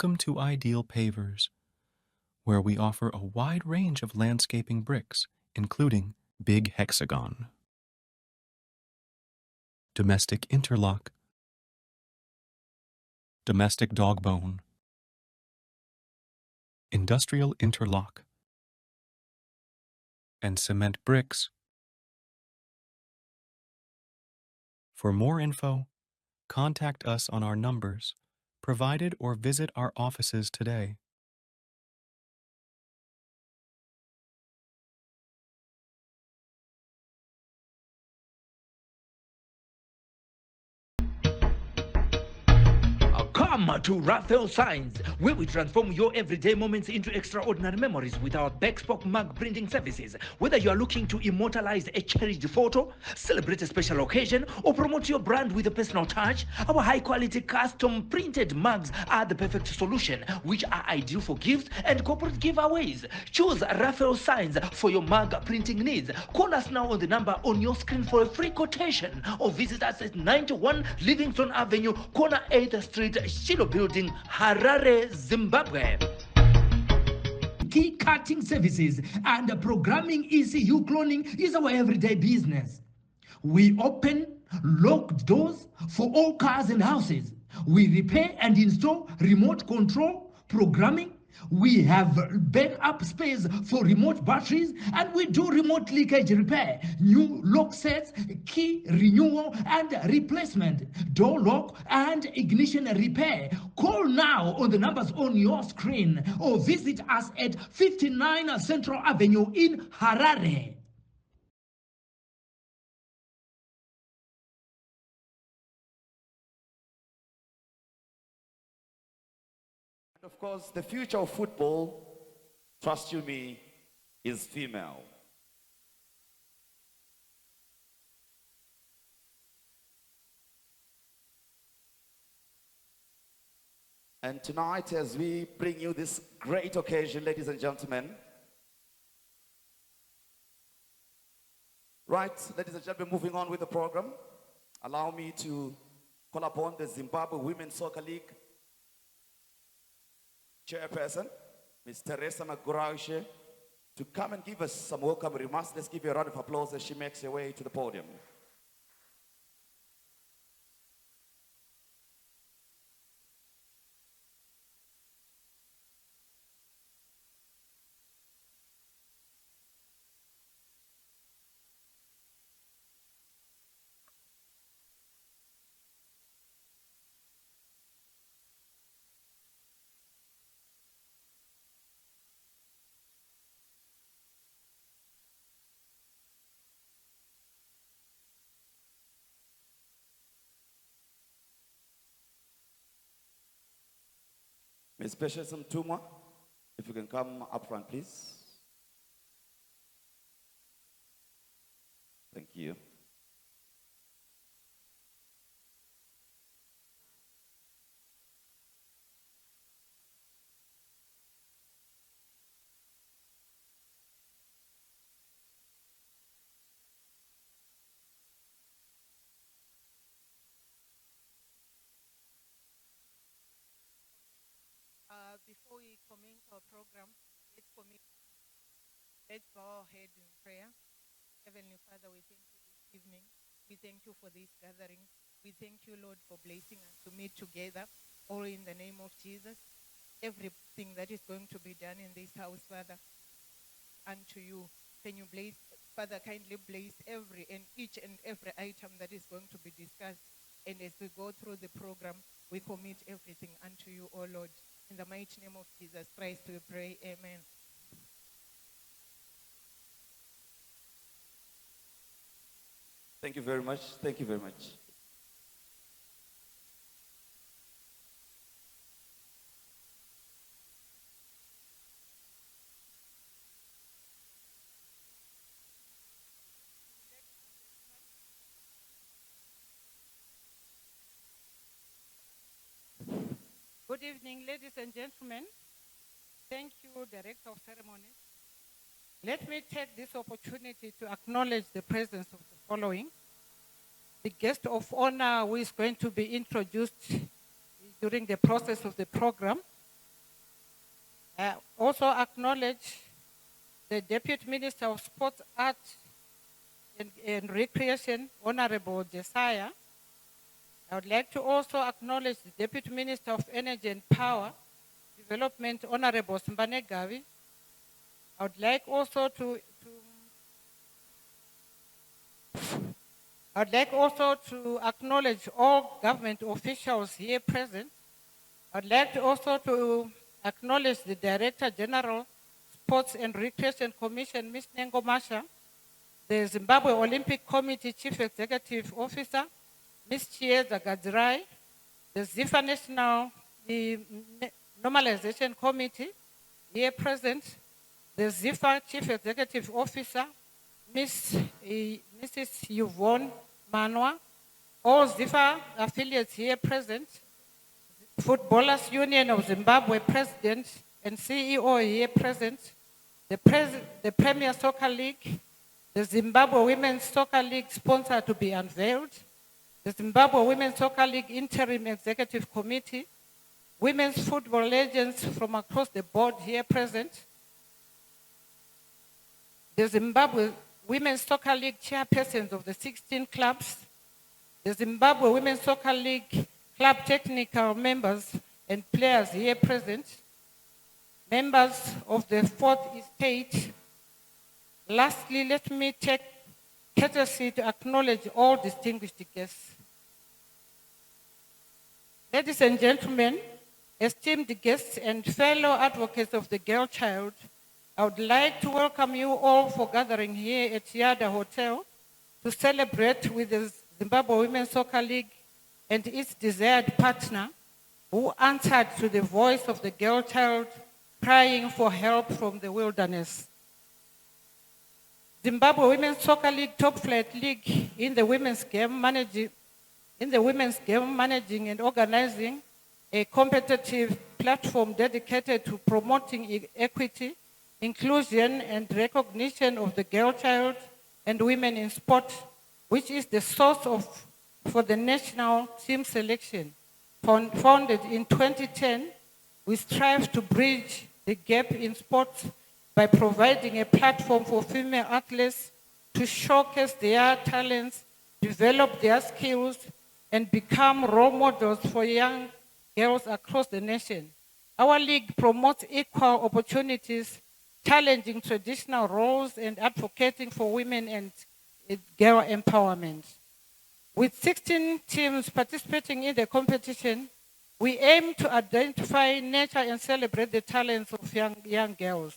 Welcome to Ideal Pavers, where we offer a wide range of landscaping bricks, including Big Hexagon, Domestic Interlock, Domestic Dogbone, Industrial Interlock, and Cement Bricks. For more info, contact us on our numbers provided or visit our offices today. Come to Raphael Signs, where we transform your everyday moments into extraordinary memories with our bespoke mug printing services. Whether you are looking to immortalize a cherished photo, celebrate a special occasion, or promote your brand with a personal touch, our high-quality custom printed mugs are the perfect solution, which are ideal for gifts and corporate giveaways. Choose Raphael Signs for your mug printing needs. Call us now on the number on your screen for a free quotation, or visit us at 91 Livingston Avenue, corner 8th Street, Shilo Building, Harare, Zimbabwe. Key cutting services and programming ECU cloning is our everyday business. We open locked doors for all cars and houses. We repair and install remote control programming. We have backup space for remote batteries, and we do remote leakage repair, new lock sets, key renewal and replacement, door lock and ignition repair. Call now on the numbers on your screen or visit us at 59 Central Avenue in Harare. Of course, the future of football, trust you me, is female. And tonight, as we bring you this great occasion, ladies and gentlemen, right, ladies and gentlemen, moving on with the program, allow me to call upon the Zimbabwe Women's Soccer League chairperson, Ms. Teresa Maguraushe, to come and give us some welcome remarks. Let's give you a round of applause as she makes her way to the podium. Ms. Patience Mtumwa, if you can come up front, please. Thank you. Before we commence our program, let's bow our head in prayer. Heavenly Father, we thank you this evening. We thank you for this gathering. We thank you, Lord, for blessing us to meet together, all in the name of Jesus. Everything that is going to be done in this house, Father, unto you. Can you bless, Father, kindly bless each and every item that is going to be discussed. And as we go through the program, we commit everything unto you, O Lord. In the mighty name of Jesus Christ, we pray. Amen. Thank you very much. Thank you very much. Good evening, ladies and gentlemen. Thank you, Director of Ceremonies. Let me take this opportunity to acknowledge the presence of the following. The guest of honor who is going to be introduced during the process of the program I also acknowledge the Deputy Minister of Sports, Art and Recreation, Honorable Jesiah. I would like to also acknowledge the Deputy Minister of Energy and Power Development, Honorable Simbane Gavi. I would like also to acknowledge all government officials here present. I'd like to also to acknowledge the Director General, Sports and Recreation Commission, Ms. Nengo Masha, the Zimbabwe Olympic Committee Chief Executive Officer, Ms. Chieza Gadzirai, the ZIFA National Normalization Committee, here present, the ZIFA Chief Executive Officer, Mrs. Yvonne Manwa, all ZIFA affiliates here present, Footballers Union of Zimbabwe President and CEO here present, the Premier Soccer League, the Zimbabwe Women's Soccer League sponsor to be unveiled, the Zimbabwe Women's Soccer League Interim Executive Committee, women's football legends from across the board here present, the Zimbabwe Women's Soccer League chairpersons of the 16 clubs, the Zimbabwe Women's Soccer League club technical members and players here present, members of the Fourth Estate. Lastly, let me take courtesy to acknowledge all distinguished guests. Ladies and gentlemen, esteemed guests and fellow advocates of the girl child, I would like to welcome you all for gathering here at Yada Hotel to celebrate with the Zimbabwe Women's Soccer League and its desired partner who answered to the voice of the girl child crying for help from the wilderness. Zimbabwe Women's Soccer League Top Flight League in the women's game managing and organizing a competitive platform dedicated to promoting equity, inclusion, and recognition of the girl child and women in sport, which is the source for the national team selection. Founded in 2010, we strive to bridge the gap in sports by providing a platform for female athletes to showcase their talents, develop their skills, and become role models for young girls across the nation. Our league promotes equal opportunities, challenging traditional roles, and advocating for women and girl empowerment. With 16 teams participating in the competition, we aim to identify, nurture, and celebrate the talents of young girls,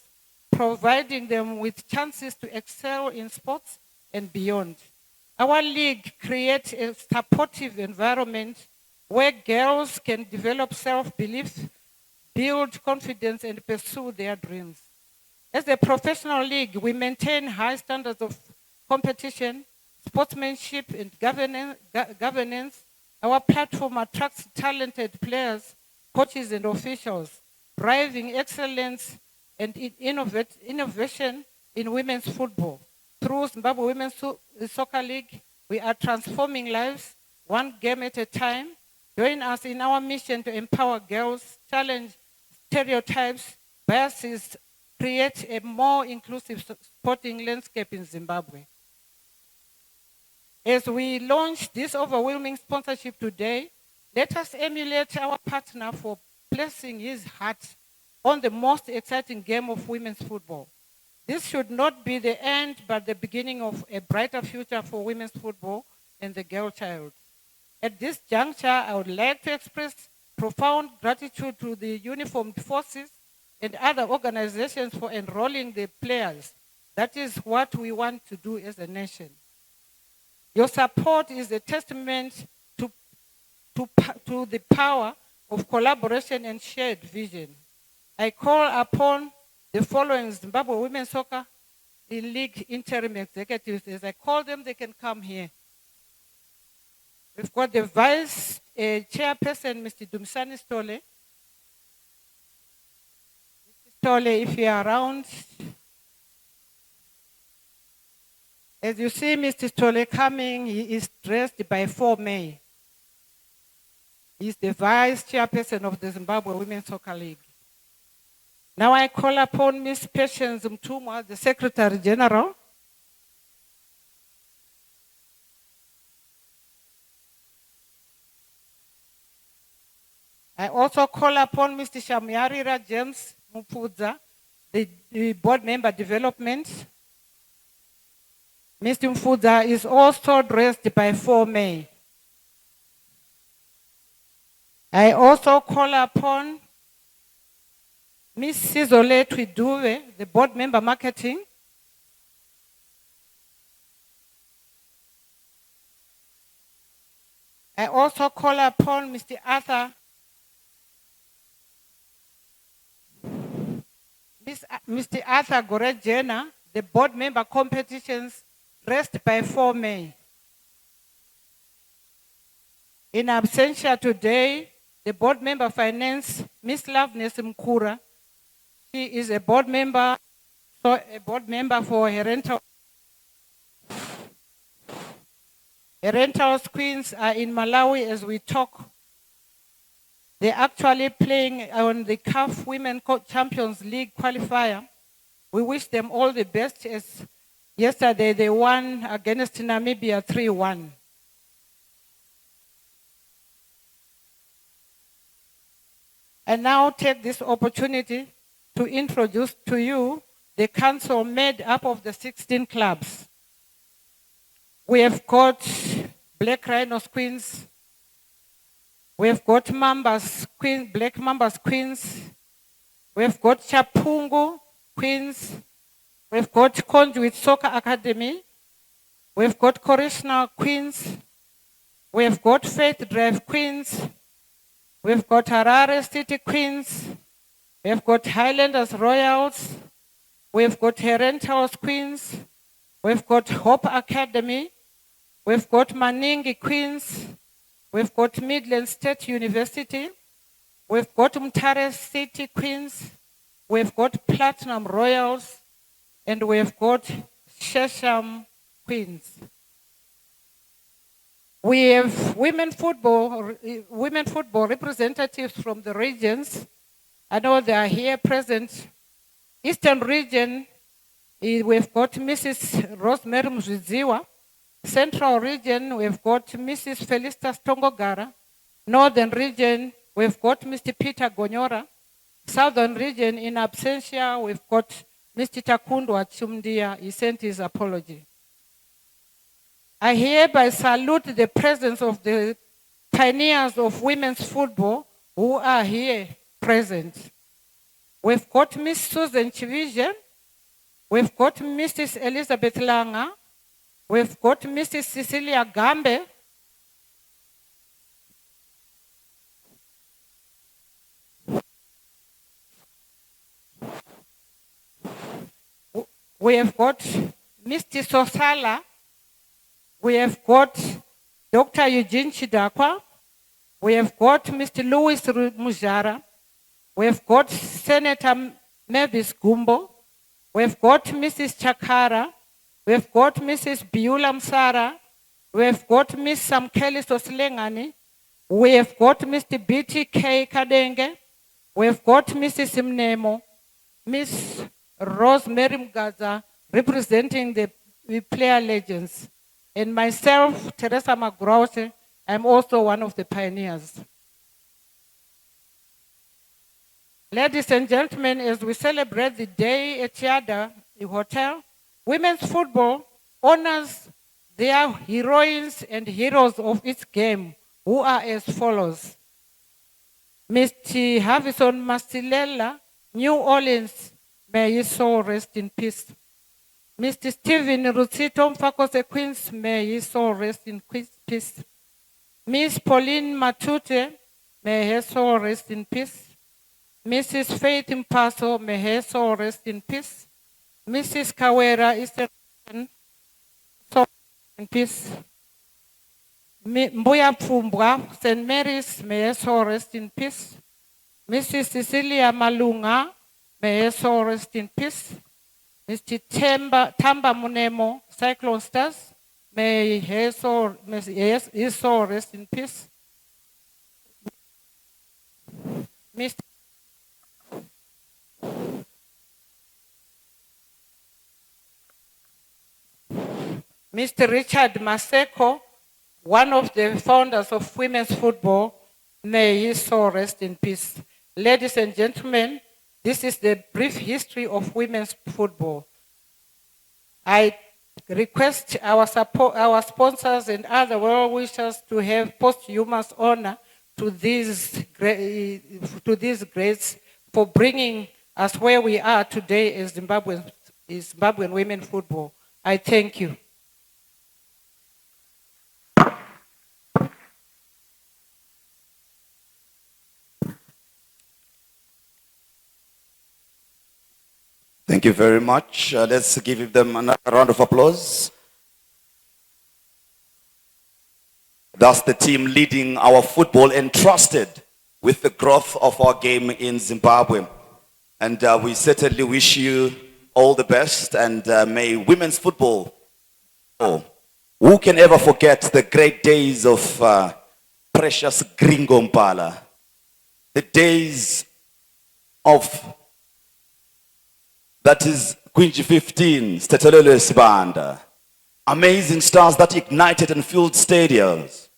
providing them with chances to excel in sports and beyond. Our league creates a supportive environment where girls can develop self-belief, build confidence, and pursue their dreams. As a professional league, we maintain high standards of competition, sportsmanship, and governance. Our platform attracts talented players, coaches, and officials, driving excellence and innovation in women's football. Through Zimbabwe Women's Soccer League, we are transforming lives one game at a time. Join us in our mission to empower girls, challenge stereotypes, biases, create a more inclusive sporting landscape in Zimbabwe. As we launch this overwhelming sponsorship today, let us emulate our partner for placing his heart on the most exciting game of women's football. This should not be the end, but the beginning of a brighter future for women's football and the girl child. At this juncture, I would like to express profound gratitude to the uniformed forces and other organizations for enrolling the players. That is what we want to do as a nation. Your support is a testament to the power of collaboration and shared vision. I call upon the following Zimbabwe Women's Soccer League interim executives. As I call them, they can come here. We've got the Vice Chairperson, Mr. Dumisani Stole. Mr. Stole, if you are around. As you see Mr. Stole coming, he is dressed by 4 May. He's the Vice Chairperson of the Zimbabwe Women's Soccer League. Now I call upon Ms. Patience Mtumwa, the Secretary General. I also call upon Mr. Shamyarira James Mupudza, the Board Member Development. Mr. Mfudza is also dressed by 4 May. I also call upon Ms. Sizole Twiduwe, the Board Member Marketing. I also call upon Mr. Arthur Gorejena, the Board Member Competitions, dressed by 4 May. In absentia today, the Board Member Finance, Ms. Loveness Mkura. She is a board member for her rental. Her rentals queens are in Malawi as we talk. They're actually playing on the CAF Women Champions League qualifier. We wish them all the best, as yesterday they won against Namibia 3-1. I now take this opportunity to introduce to you the council made up of the 16 clubs. We have got Black Rhinos Queens. We have got Mambas Queens, Black Mambas Queens. We have got Chapungu Queens. We've got Conduit Soccer Academy. We've got Correctional Queens. We have got Faith Drive Queens. We've got Harare City Queens. We've got Highlanders Royals. We've got Herentals Queens. We've got Hope Academy. We've got Maningi Queens. We've got Midland State University. We've got Mtare City Queens. We've got Platinum Royals. And we've got Shesham Queens. We have women football representatives from the regions. I know they are here present. Eastern region, we've got Mrs. Rosemary Mziziwa. Central region, we've got Mrs. Felista Stongogara. Northern region, we've got Mr. Peter Gonyora. Southern region, in absentia, we've got Mr. Takundwa Chumdia. He sent his apology. I hereby salute the presence of the pioneers of women's football who are here present. We've got Miss Susan Chivision. We've got Mrs. Elizabeth Langa. We've got Mrs. Cecilia Gambe. We have got Mr. Sosala. We have got Dr. Eugene Chidakwa. We have got Mr. Louis Mujara. We have got Senator Mavis Gumbo. We have got Mrs. Chakara. We have got Mrs. Biula Msara. We have got Miss Samkeli Soslengani. We have got Mr. BTK Kadenge. We have got Mrs. Mnemo. Miss Rosemary Mgaza, representing the player legends. And myself, Teresa Magrause, I'm also one of the pioneers. Ladies and gentlemen, as we celebrate the day at Yada, the hotel, women's football honors their heroines and heroes of its game, who are as follows. Mr. Havison Masilela, New Orleans, may his soul rest in peace. Mr. Stephen Rutsito Mfakose Queens, may his soul rest in peace. Miss Pauline Matute, may her soul rest in peace. Mrs. Faith Mpaso, may her soul rest in peace. Mrs. Kawera Eastern, soul in peace. Mbuya Pfumbwa, St. Mary's, may her soul rest in peace. Mrs. Cecilia Malunga, may her soul rest in peace. Mr. Tamba Munemo, Cyclone Stars, may his soul rest in peace. Mr. Mr. Richard Maseko, one of the founders of women's football, may his soul rest in peace. Ladies and gentlemen, this is the brief history of women's football. I request our sponsors and other well-wishers to have posthumous honor to these greats for bringing us where we are today as Zimbabwean women football. I thank you. Thank you very much. Let's give them another round of applause. That's the team leading our football, entrusted with the growth of our game in Zimbabwe. And we certainly wish you all the best, and may women's football, who can ever forget the great days of precious Gringo Mpala, the days of, that is Quincy 15, Stetolele Sibanda, amazing stars that ignited and filled stadiums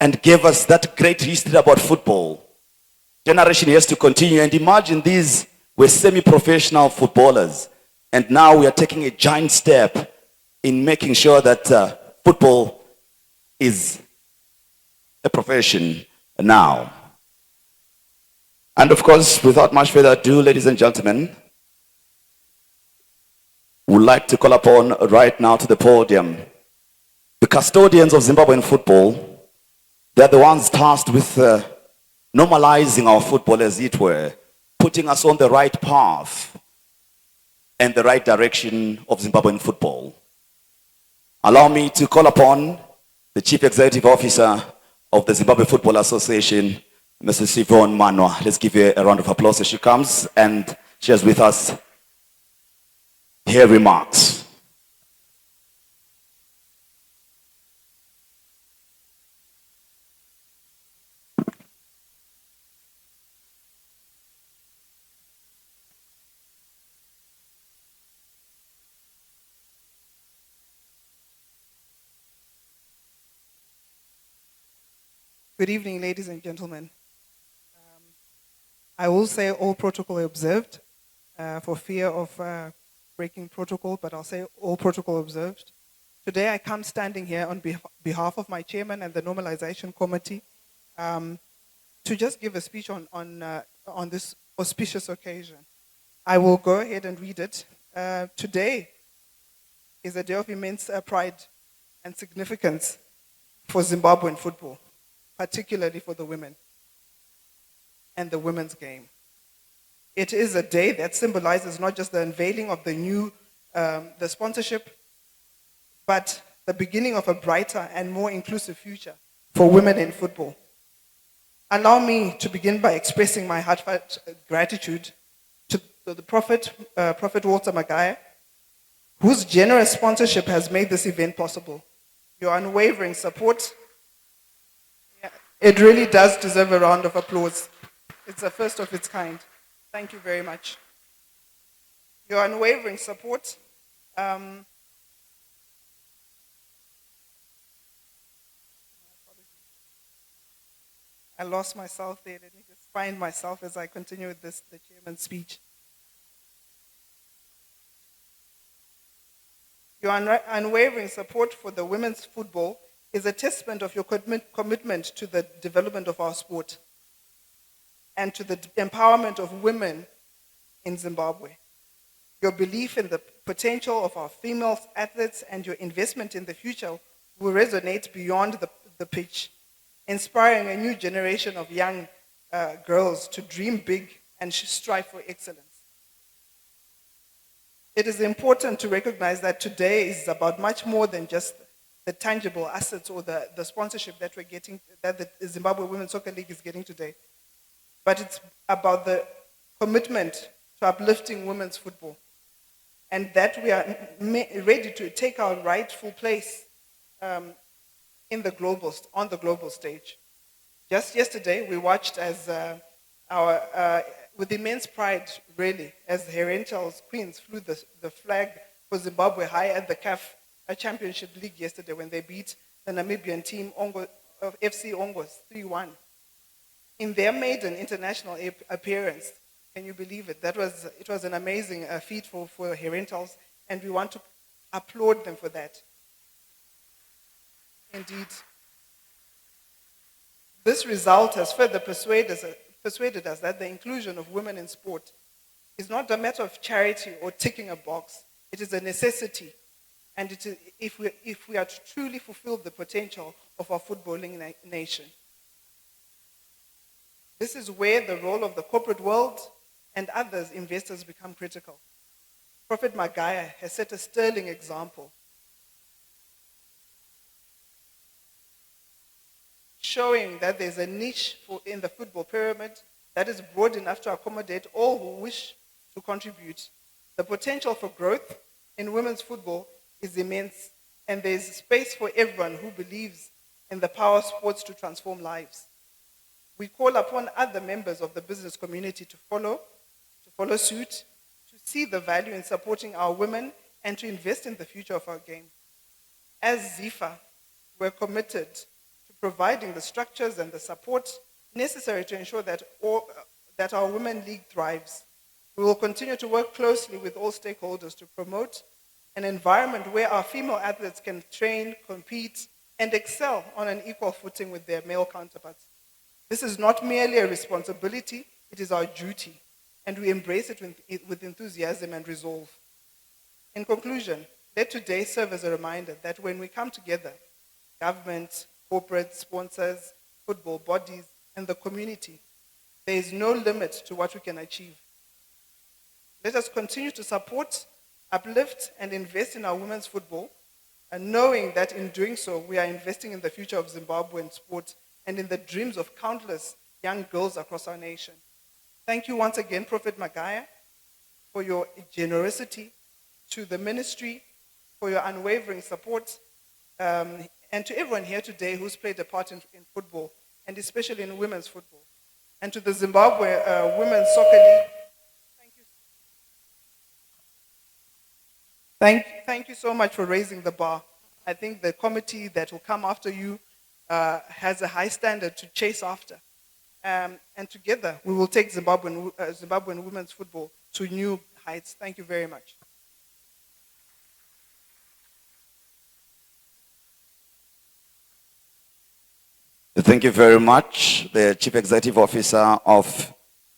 and gave us that great history about football. Generation has to continue, and imagine these were semi-professional footballers, and now we are taking a giant step in making sure that football is a profession now. And of course, without much further ado, ladies and gentlemen, would like to call upon right now to the podium the custodians of Zimbabwean football. They're the ones tasked with normalizing our football, as it were, putting us on the right path and the right direction of Zimbabwean football. Allow me to call upon the Chief Executive Officer of the Zimbabwe Football Association, Mrs. Yvonne Manwa. Let's give her a round of applause as she comes and shares with us her remarks. Good evening, ladies and gentlemen. I will say all protocol observed for fear of breaking protocol, but I'll say all protocol observed. Today I come standing here on behalf of my chairman and the normalization committee to just give a speech on this auspicious occasion. I will go ahead and read it. Today is a day of immense pride and significance for Zimbabwean football, particularly for the women and the women's game. It is a day that symbolizes not just the unveiling of the sponsorship, but the beginning of a brighter and more inclusive future for women in football. Allow me to begin by expressing my heartfelt gratitude to the Prophet Walter Magaya, whose generous sponsorship has made this event possible. Your unwavering support, it really does deserve a round of applause. It's the first of its kind. Thank you very much. Your unwavering support I lost myself there. Let me just find myself as I continue with the chairman's speech. Your unwavering support for the women's football is a testament of your commitment to the development of our sport and to the empowerment of women in Zimbabwe. Your belief in the potential of our female athletes and your investment in the future will resonate beyond the pitch, inspiring a new generation of young girls to dream big and strive for excellence. It is important to recognize that today is about much more than just the tangible assets or the sponsorship that we're getting, that the Zimbabwe Women's Soccer League is getting today. But it's about the commitment to uplifting women's football, and that we are ready to take our rightful place on the global stage. Just yesterday, we watched as with immense pride, really, as the Herentials Queens flew the flag for Zimbabwe high at the CAF a championship league yesterday when they beat the Namibian team of FC Ongos 3-1. In their maiden international appearance, can you believe it? It was an amazing feat for Herentals, and we want to applaud them for that. Indeed. This result has further persuaded us that the inclusion of women in sport is not a matter of charity or ticking a box. It is a necessity. And if we are to truly fulfill the potential of our footballing nation. This is where the role of the corporate world and others investors become critical. Prophet Magaya has set a sterling example, showing that there's a niche in the football pyramid that is broad enough to accommodate all who wish to contribute. The potential for growth in women's football is immense, and there's space for everyone who believes in the power of sports to transform lives. We call upon other members of the business community to follow suit, to see the value in supporting our women, and to invest in the future of our game. As ZIFA, we're committed to providing the structures and the support necessary to ensure that our Women League thrives. We will continue to work closely with all stakeholders to promote an environment where our female athletes can train, compete, and excel on an equal footing with their male counterparts. This is not merely a responsibility, it is our duty, and we embrace it with enthusiasm and resolve. In conclusion, let today serve as a reminder that when we come together, government, corporate, sponsors, football bodies, and the community, there is no limit to what we can achieve. Let us continue to support, uplift, and invest in our women's football, and knowing that in doing so, we are investing in the future of Zimbabwean sport and in the dreams of countless young girls across our nation. Thank you once again, Prophet Magaya, for your generosity, to the ministry, for your unwavering support, and to everyone here today who's played a part in football, and especially in women's football. And to the Zimbabwe Women's Soccer League, thank you so much for raising the bar. I think the committee that will come after you has a high standard to chase after. And together, we will take Zimbabwean women's football to new heights. Thank you very much. Thank you very much, the Chief Executive Officer of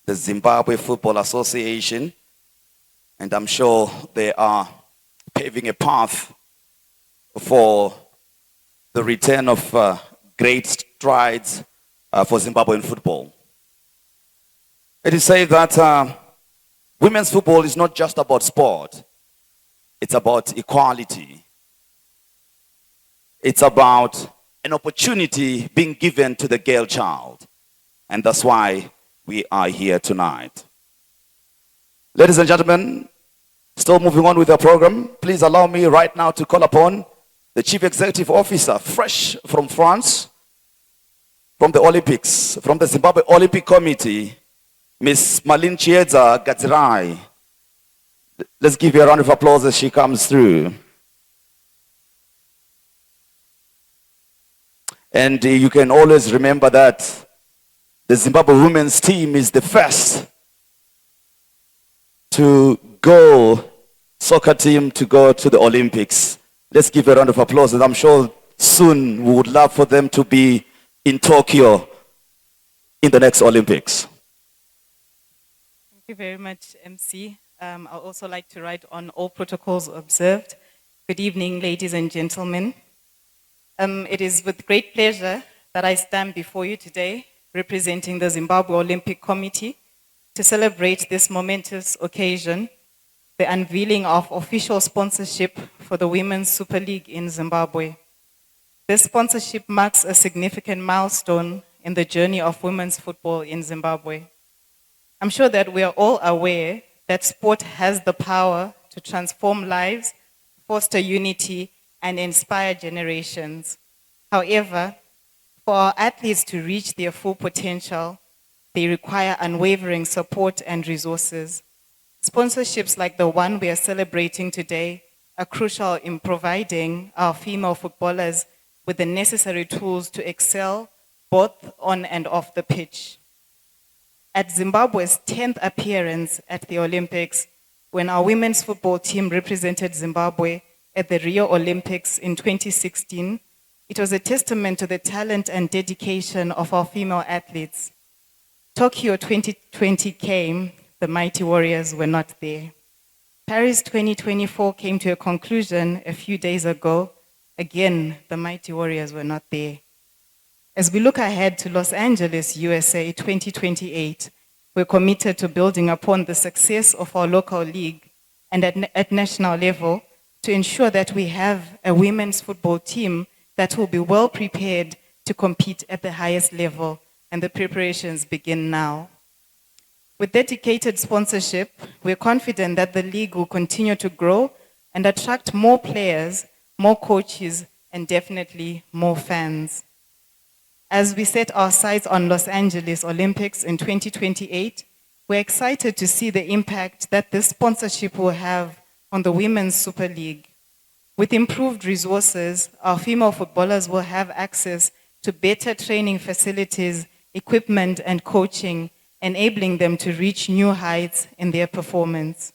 the Zimbabwe Football Association. And I'm sure they are paving a path for the return of great strides for Zimbabwean football. It is said that women's football is not just about sport. It's about equality. It's about an opportunity being given to the girl child. And that's why we are here tonight. Ladies and gentlemen, still moving on with the program, please allow me right now to call upon the Chief Executive Officer, fresh from France, from the Olympics, from the Zimbabwe Olympic Committee, Ms. Malin Chiedza Gatsirai. Let's give her a round of applause as she comes through. And you can always remember that the Zimbabwe women's team is the first soccer team to go to the Olympics. Let's give a round of applause, and I'm sure soon we would love for them to be in Tokyo in the next Olympics. Thank you very much, MC. I'd also like to write on all protocols observed. Good evening, ladies and gentlemen. It is with great pleasure that I stand before you today, representing the Zimbabwe Olympic Committee, to celebrate this momentous occasion, the unveiling of official sponsorship for the Women's Super League in Zimbabwe. This sponsorship marks a significant milestone in the journey of women's football in Zimbabwe. I'm sure that we are all aware that sport has the power to transform lives, foster unity, and inspire generations. However, for our athletes to reach their full potential, they require unwavering support and resources. Sponsorships like the one we are celebrating today are crucial in providing our female footballers with the necessary tools to excel both on and off the pitch. At Zimbabwe's 10th appearance at the Olympics, when our women's football team represented Zimbabwe at the Rio Olympics in 2016, it was a testament to the talent and dedication of our female athletes. Tokyo 2020 came, the mighty warriors were not there. Paris 2024 came to a conclusion a few days ago. Again, the mighty warriors were not there. As we look ahead to Los Angeles, USA 2028, we're committed to building upon the success of our local league and at national level to ensure that we have a women's football team that will be well prepared to compete at the highest level, and the preparations begin now. With dedicated sponsorship, we're confident that the league will continue to grow and attract more players, more coaches, and definitely more fans. As we set our sights on Los Angeles Olympics in 2028, we're excited to see the impact that this sponsorship will have on the Women's Super League. With improved resources, our female footballers will have access to better training facilities, equipment, and coaching, enabling them to reach new heights in their performance.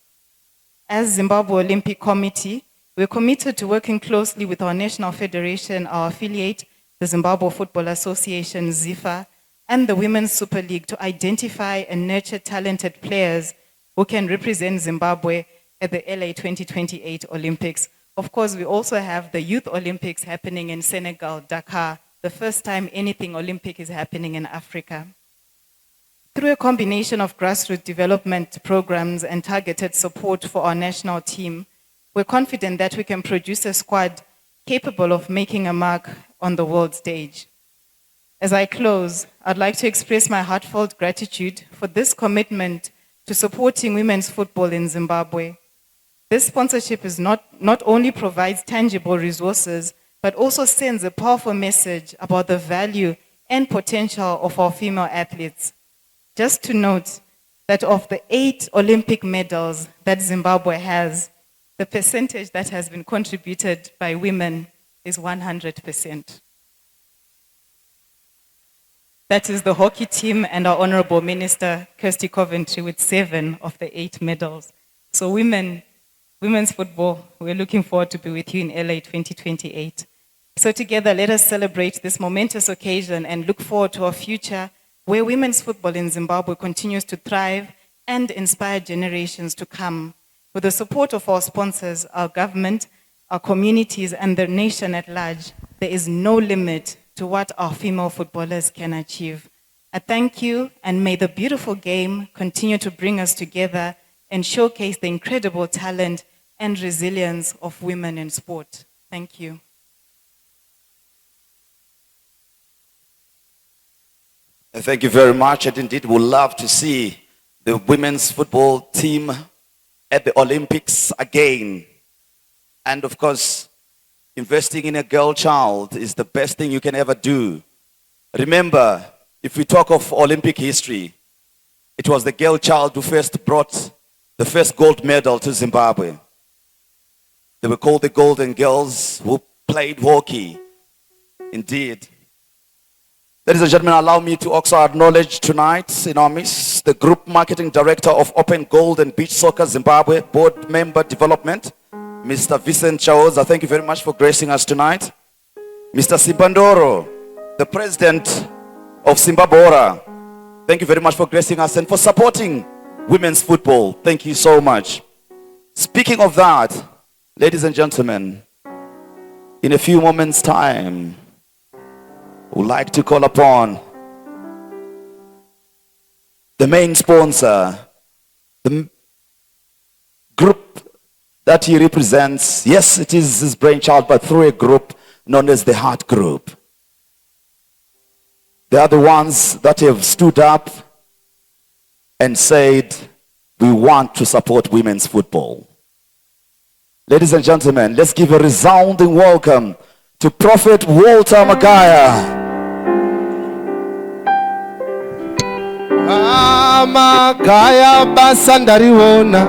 As Zimbabwe Olympic Committee, we're committed to working closely with our national federation, our affiliate, the Zimbabwe Football Association, ZIFA, and the Women's Super League to identify and nurture talented players who can represent Zimbabwe at the LA 2028 Olympics. Of course, we also have the Youth Olympics happening in Senegal, Dakar, the first time anything Olympic is happening in Africa. Through a combination of grassroots development programs and targeted support for our national team, we're confident that we can produce a squad capable of making a mark on the world stage. As I close, I'd like to express my heartfelt gratitude for this commitment to supporting women's football in Zimbabwe. This sponsorship is not only provides tangible resources, but also sends a powerful message about the value and potential of our female athletes. Just to note that of the 8 Olympic medals that Zimbabwe has, the percentage that has been contributed by women is 100%. That is the hockey team and our Honorable Minister, Kirsty Coventry, with 7 of the 8 medals. So women's football, we're looking forward to be with you in LA 2028. So together, let us celebrate this momentous occasion and look forward to a future where women's football in Zimbabwe continues to thrive and inspire generations to come. With the support of our sponsors, our government, our communities, and the nation at large, there is no limit to what our female footballers can achieve. I thank you, and may the beautiful game continue to bring us together and showcase the incredible talent and resilience of women in sport. Thank you. Thank you very much. And indeed, we'd love to see the women's football team at the Olympics again. And of course, investing in a girl child is the best thing you can ever do. Remember, if we talk of Olympic history, it was the girl child who first brought the first gold medal to Zimbabwe. They were called the Golden Girls, who played hockey. Indeed. Ladies and gentlemen, allow me to also acknowledge tonight in our midst the Group Marketing Director of Open Gold and Beach Soccer Zimbabwe, Board Member Development, Mr. Vincent Chaoza. Thank you very much for gracing us tonight. Mr. Sibandoro, the President of Zimbabwe. Thank you very much for gracing us and for supporting women's football. Thank you so much. Speaking of that, ladies and gentlemen, in a few moments' time, we'd like to call upon the main sponsor, the group that he represents. Yes, it is his brainchild, but through a group known as the Heart Group. They are the ones that have stood up and said, we want to support women's football. Ladies and gentlemen, let's give a resounding welcome to Prophet Walter Magaya. Magaya basandariona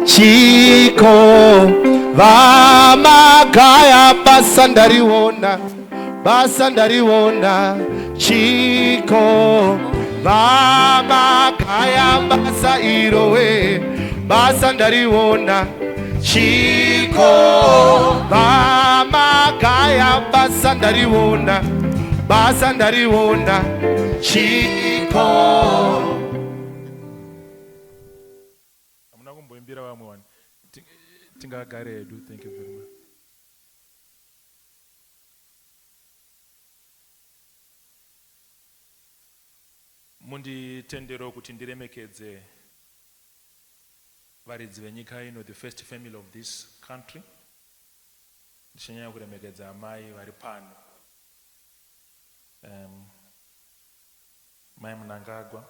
chiko vamagaya basa ndariona chiko vamagaya basa irowe basa ndariona chiko vamagaya basa ndariona chiko. Thank you very much. Munditendero kuti ndiremekedze varidzi venyika ino, the first family of this country. Ndichanyanya kuremekedza amai vari pano. Mai Mnangagwa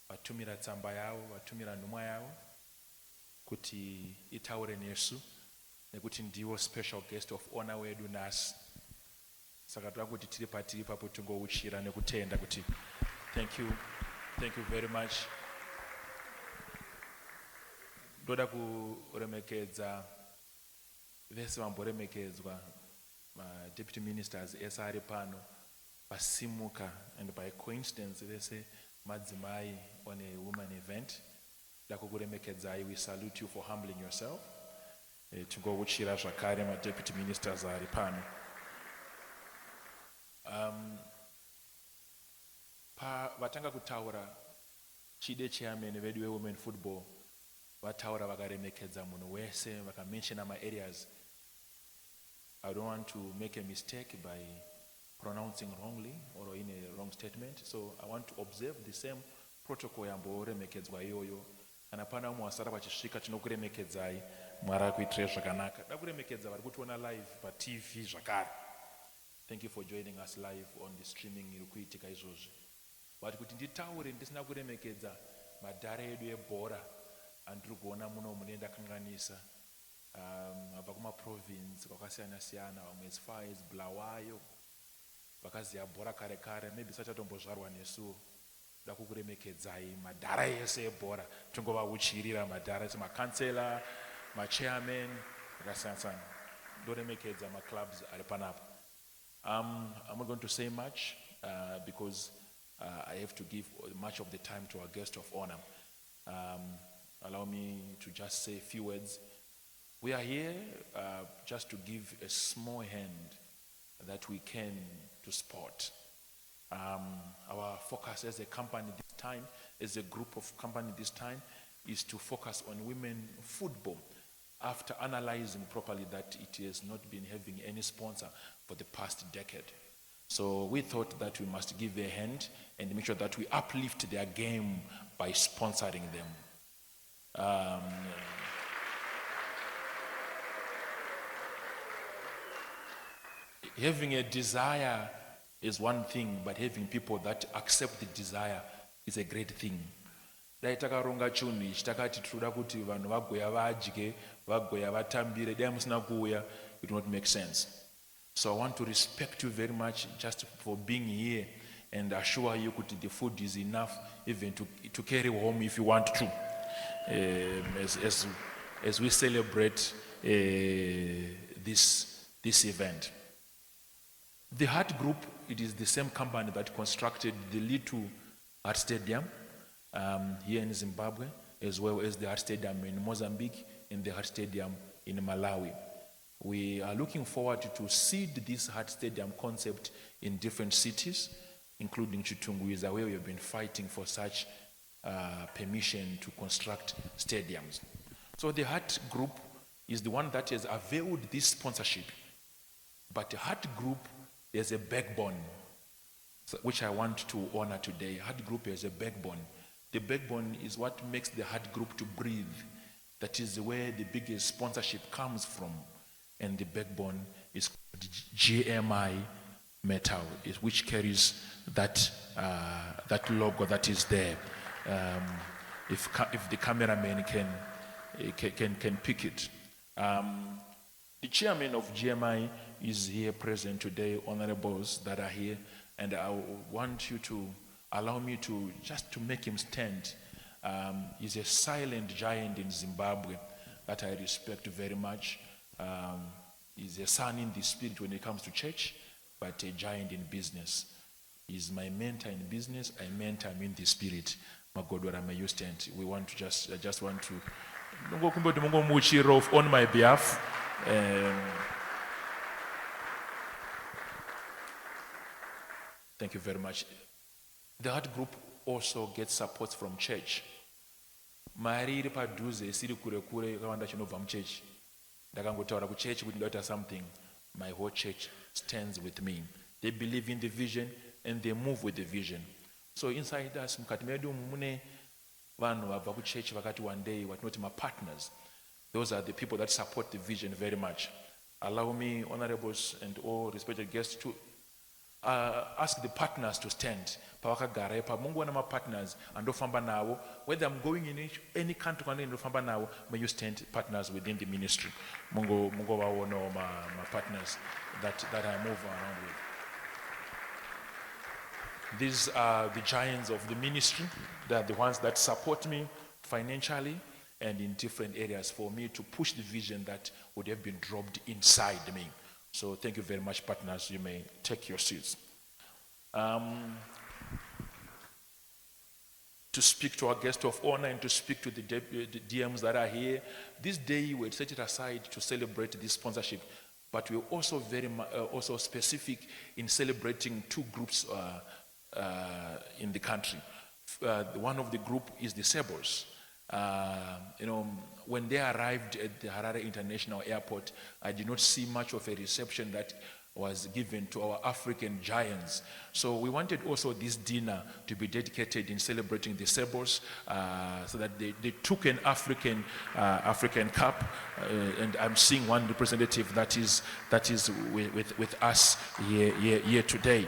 vatumira tsamba yavo, vatumira nhumwa yavo kuti itaure nesu nekuti ndiwo special guest of honor wedu nasi. Saka toda kuti tiri patiri papo tingouchira nekutenda kuti thank you very much. Ndoda kuremekedza vese vamboremekedzwa deputy ministers ese ari pano vasimuka, and by coincidence vese madzimai on a women event. Ndoda kukuremekedzai, we salute you for humbling yourself. Tingouchira zvakare deputy ministers ari pano. Vatanga kutaura chide chairman vedu vewomen football vataura vakaremekedza munhu wese, vakamenshina ma-areas. I don't want to make a mistake by pronouncing wrongly or in a wrong statement, so I want to observe the same protocol yamboremekedzwa iyoyo. Kana pana umwe wasara vachisvika tinokuremekedzai, Mwari akuitire zvakanaka. Da kuremekedza vari kutiona live paTV zvakare. Thank you for joining us live on the streaming iri kuitika izvozvi. But kuti nditaure ndisina kuremekedza madhara edu ebhora andiri kuona muno munenda kanganisa, abva kumaprovince kwakasiyana siyana, vamwe as far as Bulawayo vakaziya bhora kare kare, maybe sachatombozvarwa nesuwo. Da kukuremekedzai madhara ese ebhora, tingovauchirira madhara ese, makansela, machairman akasiyana siyana. Ndoremekedza maclubs ari panapo. I'm not going to say much because I have to give much of the time to our guest of honor. Allow me to just say a few words. We are here just to give a small hand that we can to sport. Our focus as a company this time, as a group of company this time, is to focus on women football, after analyzing properly that it has not been having any sponsor for the past decade. So we thought that we must give a hand and make sure that we uplift their game by sponsoring them. Having a desire is one thing, but having people that accept the desire is a great thing. Dai takaronga chinhu ichi takati tinoda kuti vanhu vagoya vadye, vagoya vatambire, dai musina kuuya, it would not make sense. So I want to respect you very much just for being here and assure you that the food is enough even to carry home if you want to. As we celebrate this event. The Heart Group, it is the same company that constructed the little art stadium here in Zimbabwe, as well as the art stadium in Mozambique and the art stadium in Malawi. We are looking forward to seed this art stadium concept in different cities, including Chitungwiza, where we have been fighting for such permission to construct stadiums. So the Heart Group is the one that has availed this sponsorship. But the Heart Group has a backbone, which I want to honor today. Heart Group has a backbone. The backbone is what makes the Heart Group to breathe. That is where the biggest sponsorship comes from. And the backbone is called GMI Metal, which carries that logo that is there. If the cameraman can pick it. The chairman of GMI is here present today, honorables that are here, and I want you to allow me to just to make him stand He's a silent giant in Zimbabwe that I respect very much. He's a son in the spirit when it comes to church, but a giant in business. He's my mentor in business. I mentor him in the spirit. My God, where may you stand? I just want to on my behalf. Thank you very much. The art group also gets support from church. Mari iri padhuze siri kure kure yakawanda chinobva muchechi. Ndakangotaura kuchechi kuti ndaita something. My whole church stands with me. They believe in the vision and they move with the vision. So inside us, mukati medu mune vanhu vabva kuchechi vakati one day watinoti my partners. Those are the people that support the vision very much. Allow me, honorables and all respected guests, to ask the partners to stand. Pawakagara pamungoona ma partners andofamba nawo. Whether I'm going in any country kana ndofamba nawo, may you stand partners within the ministry. Mungo vaona my partners that I move around with. These are the giants of the ministry. They are the ones that support me financially and in different areas for me to push the vision that would have been dropped inside me. So thank you very much, partners. You may take your seats. To speak to our guest of honor and to speak to the DMs that are here. This day we set it aside to celebrate this sponsorship, but we're also also specific in celebrating two groups in the country. One of the group is the Sebos. When they arrived at the Harare International Airport, I did not see much of a reception that was given to our African giants. So we wanted also this dinner to be dedicated in celebrating the Sebos, so that they took an African cup, and I'm seeing one representative that is with us here today.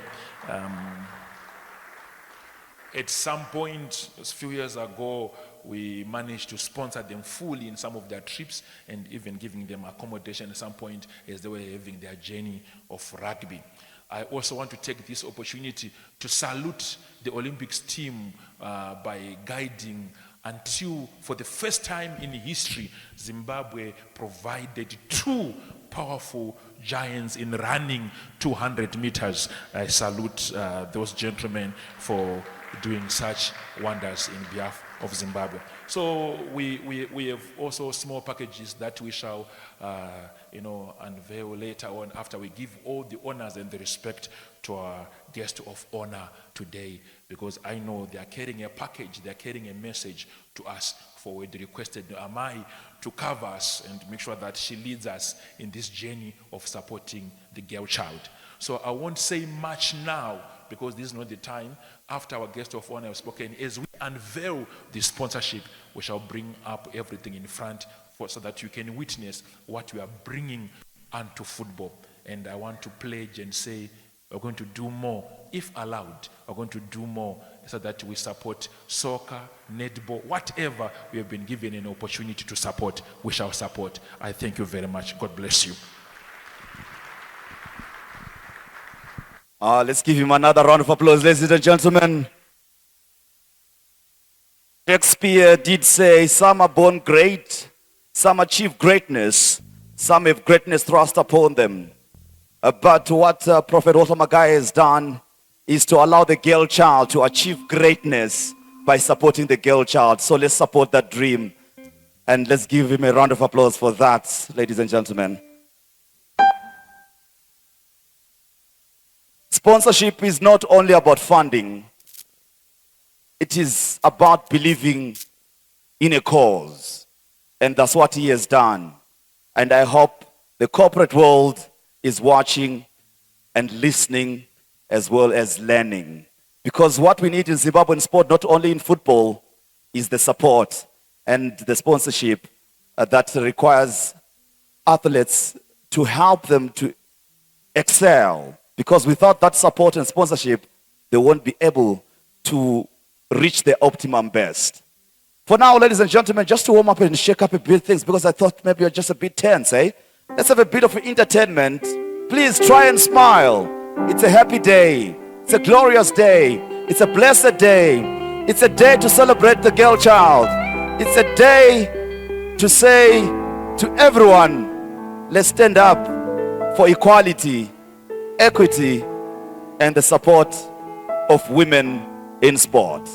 At some point, a few years ago, we managed to sponsor them fully in some of their trips and even giving them accommodation at some point as they were having their journey of rugby. I also want to take this opportunity to salute the Olympics team by guiding until, for the first time in history, Zimbabwe provided two powerful giants in running 200 meters. I salute those gentlemen for doing such wonders in behalf of Zimbabwe. So we have also small packages that we shall unveil later on after we give all the honors and the respect to our guest of honor today, because I know they are carrying a package, they are carrying a message to us. For the requested Amai to cover us and make sure that she leads us in this journey of supporting the girl child. So I won't say much now, because this is not the time. After our guest of honor has spoken, as we unveil the sponsorship, we shall bring up everything in front so that you can witness what we are bringing onto football. And I want to pledge and say we're going to do more. If allowed, we're going to do more so that we support soccer, netball, whatever we have been given an opportunity to support, we shall support. I thank you very much. God bless you. Let's give him another round of applause, ladies and gentlemen. Shakespeare did say, some are born great, some achieve greatness, some have greatness thrust upon them. But what Prophet Magaya has done is to allow the girl child to achieve greatness by supporting the girl child. So let's support that dream. And let's give him a round of applause for that, ladies and gentlemen. Sponsorship is not only about funding. It is about believing in a cause. And that's what he has done. And I hope the corporate world is watching and listening as well as learning. Because what we need in Zimbabwean sport, not only in football, is the support and the sponsorship that requires athletes to help them to excel. Because without that support and sponsorship, they won't be able to reach their optimum best. For now, ladies and gentlemen, just to warm up and shake up a bit things, because I thought maybe you're just a bit tense, eh? Let's have a bit of entertainment. Please try and smile. It's a happy day. It's a glorious day. It's a blessed day. It's a day to celebrate the girl child. It's a day to say to everyone, let's stand up for equality, equity, and the support of women in sport.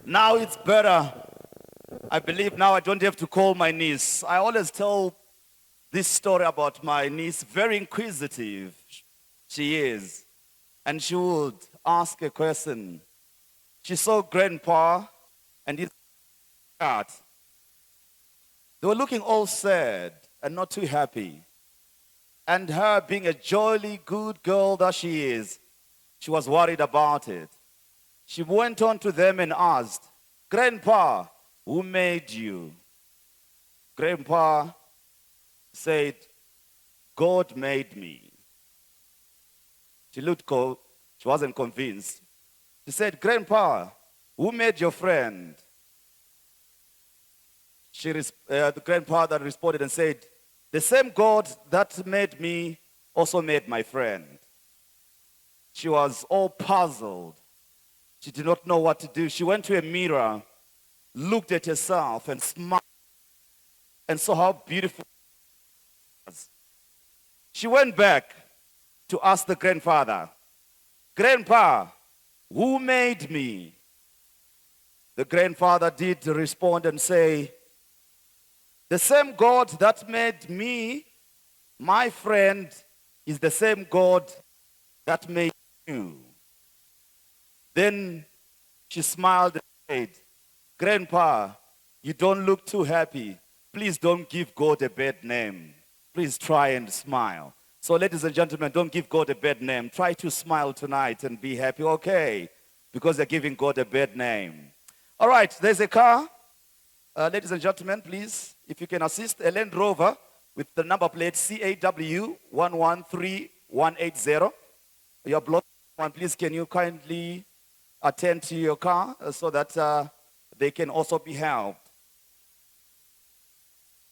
Now it's better. I believe now I don't have to call my niece. I always tell this story about my niece, very inquisitive she is. And she would ask a question. She saw grandpa and his cat. They were looking all sad and not too happy. And her, being a jolly good girl that she is, she was worried about it. She went on to them and asked, Grandpa, who made you? Grandpa said, God made me. She looked cold. She wasn't convinced. She said, Grandpa, who made your friend? The grandfather responded and said, the same God that made me also made my friend. She was all puzzled. She did not know what to do. She went to a mirror, looked at herself and smiled and saw how beautiful she was. She went back to ask the grandfather, Grandpa, who made me? The grandfather did respond and say, the same God that made me, my friend, is the same God that made you. Then she smiled and said, Grandpa, you don't look too happy. Please don't give God a bad name. Please try and smile. So ladies and gentlemen, don't give God a bad name. Try to smile tonight and be happy, okay? Because you're giving God a bad name. All right, there's a car. Ladies and gentlemen, please, if you can assist, a Land Rover with the number plate CAW 113180. Your block one, please, can you kindly attend to your car so that they can also be helped.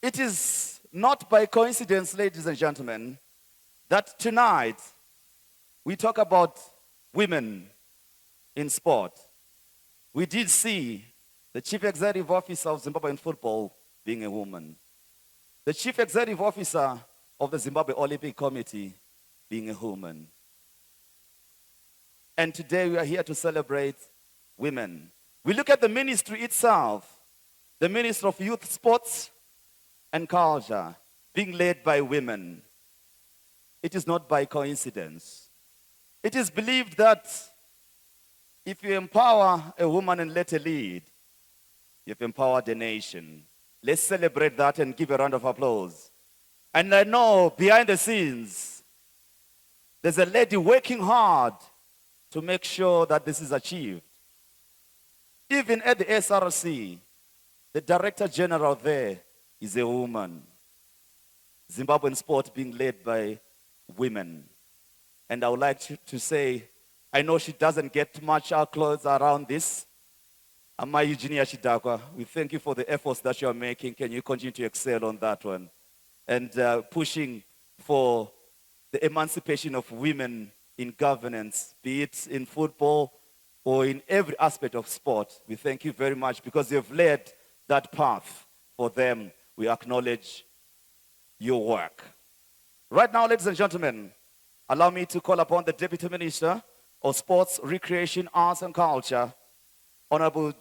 It is not by coincidence, ladies and gentlemen, that tonight we talk about women in sport. We did see the Chief Executive Officer of Zimbabwean football being a woman. The Chief Executive Officer of the Zimbabwe Olympic Committee being a woman. And today we are here to celebrate women. We look at the ministry itself, the Ministry of Youth, Sports and Culture, being led by women. It is not by coincidence. It is believed that if you empower a woman and let her lead, you've empowered a nation. Let's celebrate that and give a round of applause. And I know behind the scenes, there's a lady working hard to make sure that this is achieved. Even at the SRC, the Director General there is a woman. Zimbabwean sport being led by women. And I would like to say, I know she doesn't get much clothes around this. Ama Eugenia Shidakwa, we thank you for the efforts that you are making. Can you continue to excel on that one? And pushing for the emancipation of women in governance, be it in football or in every aspect of sport. We thank you very much because you've led that path for them. We acknowledge your work. Right now, ladies and gentlemen, allow me to call upon the Deputy Minister of Sports, Recreation, Arts and Culture, Honorable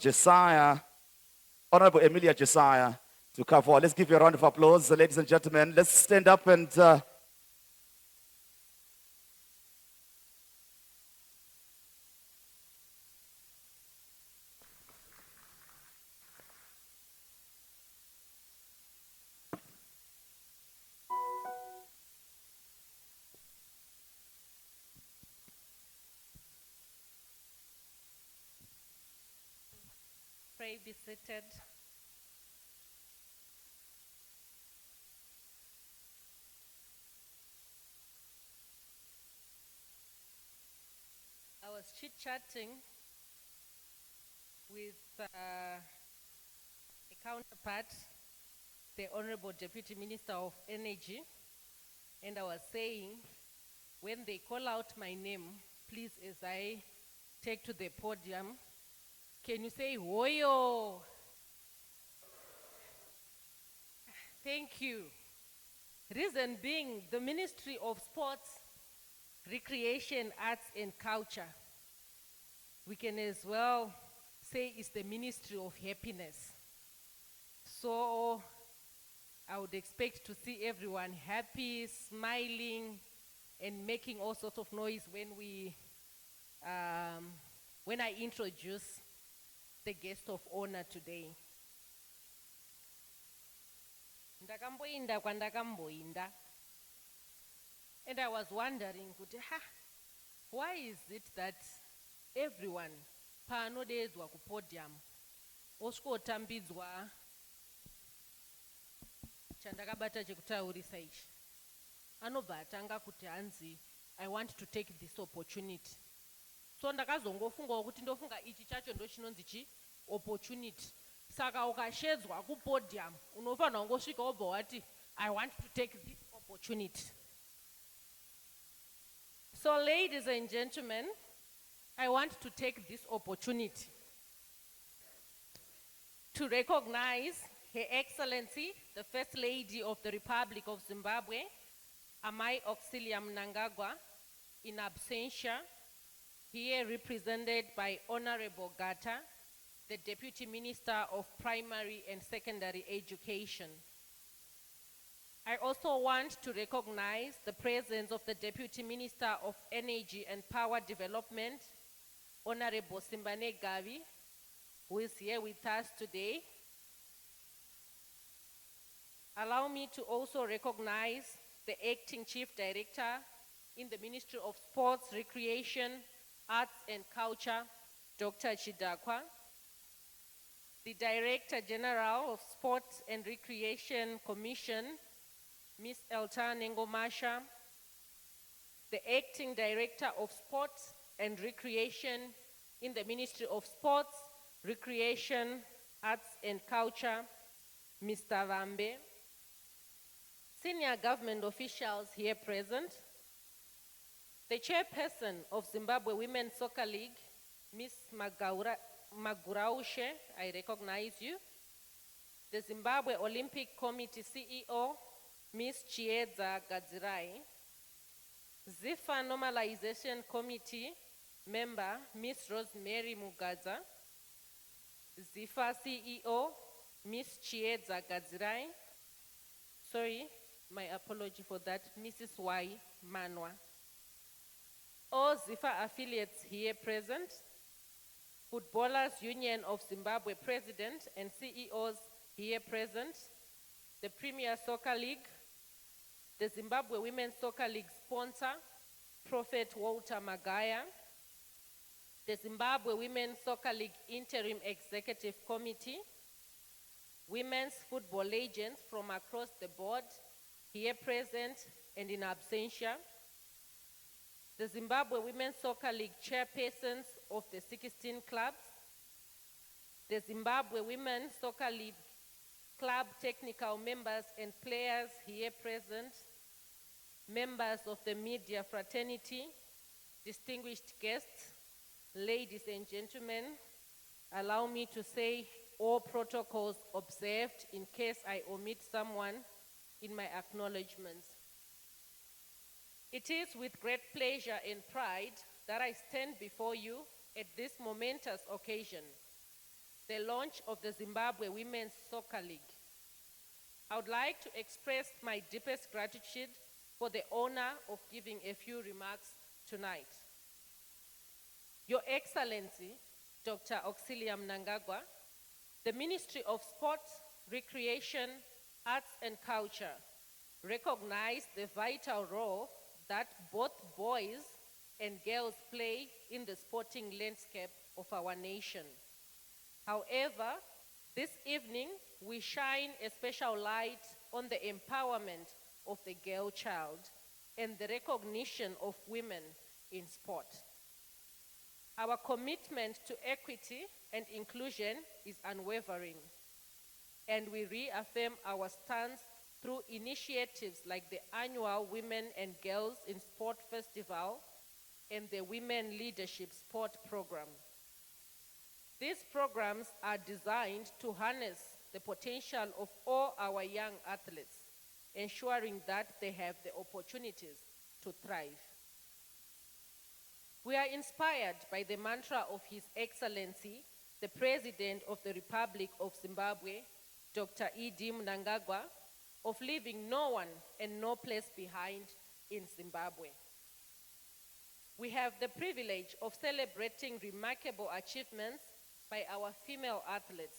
Emilia Josiah, to come forward. Let's give you a round of applause, ladies and gentlemen. Let's stand up and pray, be seated. I was chit-chatting with a counterpart, the Honorable Deputy Minister of Energy, and I was saying when they call out my name, please, as I take to the podium, can you say, Hoyo? Thank you. Reason being, the Ministry of Sports, Recreation, Arts and Culture, we can as well say it's the Ministry of Happiness. So I would expect to see everyone happy, smiling, and making all sorts of noise when I introduce the guest of honor today. Ndakamboinda kwandakamboinda. And I was wondering, why is it that everyone paanodedzwa ku podium osvikotambidzwa chandakabata chekutaurisa ichi anobva atanga kuti hanzi I want to take this opportunity. So ndakazongofungawo kuti ndofunga ichi chacho ndo chinonzi chi opportunity. Saka ukashedzwa ku podium unofanira kungosvika wobva wati I want to take this opportunity. So ladies and gentlemen, I want to take this opportunity to recognize Her Excellency, the First Lady of the Republic of Zimbabwe, Amai Auxilia Mnangagwa, in absentia, here represented by Honorable Gata, the Deputy Minister of Primary and Secondary Education. I also want to recognize the presence of the Deputy Minister of Energy and Power Development, Honorable Simbane Gavi, who is here with us today. Allow me to also recognize the Acting Chief Director in the Ministry of Sports, Recreation, Arts and Culture, Dr. Chidakwa, the Director General of Sports and Recreation Commission, Ms. Eltan Ngomasha, the Acting Director of Sports and Recreation in the Ministry of Sports, Recreation, Arts and Culture, Mr. Vambe, senior government officials here present, the chairperson of Zimbabwe Women's Soccer League, Ms. Maguraushe, I recognize you, the Zimbabwe Olympic Committee CEO, Ms. Chiedza Gadzirai, ZIFA Normalization Committee member, Ms. Rosemary Mugadza, ZIFA CEO, Ms. Chiedza Gadzirai, sorry, my apology for that, Mrs. Y. Manwa. All ZIFA affiliates here present, Footballers Union of Zimbabwe President and CEOs here present, the Premier Soccer League, the Zimbabwe Women's Soccer League sponsor, Prophet Walter Magaya, the Zimbabwe Women's Soccer League Interim Executive Committee, women's football legends from across the board, here present and in absentia, the Zimbabwe Women's Soccer League chairpersons of the 16 clubs, the Zimbabwe Women's Soccer League club technical members and players here present, members of the media fraternity, distinguished guests, ladies and gentlemen, allow me to say all protocols observed in case I omit someone in my acknowledgements. It is with great pleasure and pride that I stand before you at this momentous occasion, the launch of the Zimbabwe Women's Soccer League. I would like to express my deepest gratitude for the honor of giving a few remarks tonight. Your Excellency, Dr. Auxilia Mnangagwa, the Ministry of Sports, Recreation, Arts and Culture recognize the vital role that both boys and girls play in the sporting landscape of our nation. However, this evening, we shine a special light on the empowerment of the girl child and the recognition of women in sport. Our commitment to equity and inclusion is unwavering, and we reaffirm our stance through initiatives like the annual Women and Girls in Sport Festival and the Women Leadership Sport Program. These programs are designed to harness the potential of all our young athletes, ensuring that they have the opportunities to thrive. We are inspired by the mantra of His Excellency, the President of the Republic of Zimbabwe, Dr. E.D. Mnangagwa, of leaving no one and no place behind in Zimbabwe. We have the privilege of celebrating remarkable achievements by our female athletes.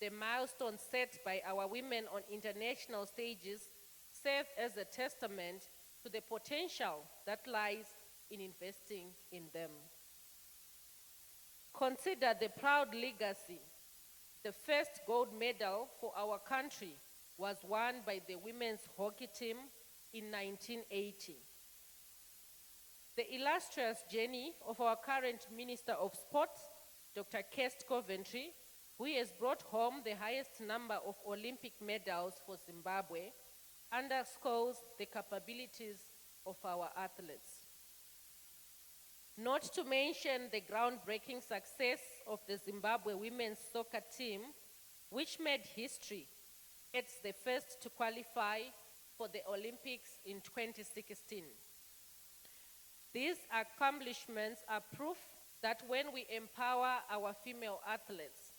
The milestones set by our women on international stages serve as a testament to the potential that lies in investing in them. Consider the proud legacy. The first gold medal for our country was won by the women's hockey team in 1980. The illustrious journey of our current Minister of Sport, Dr. Kirst Coventry, who has brought home the highest number of Olympic medals for Zimbabwe, underscores the capabilities of our athletes. Not to mention the groundbreaking success of the Zimbabwe women's soccer team, which made history. It's the first to qualify for the Olympics in 2016. These accomplishments are proof that when we empower our female athletes,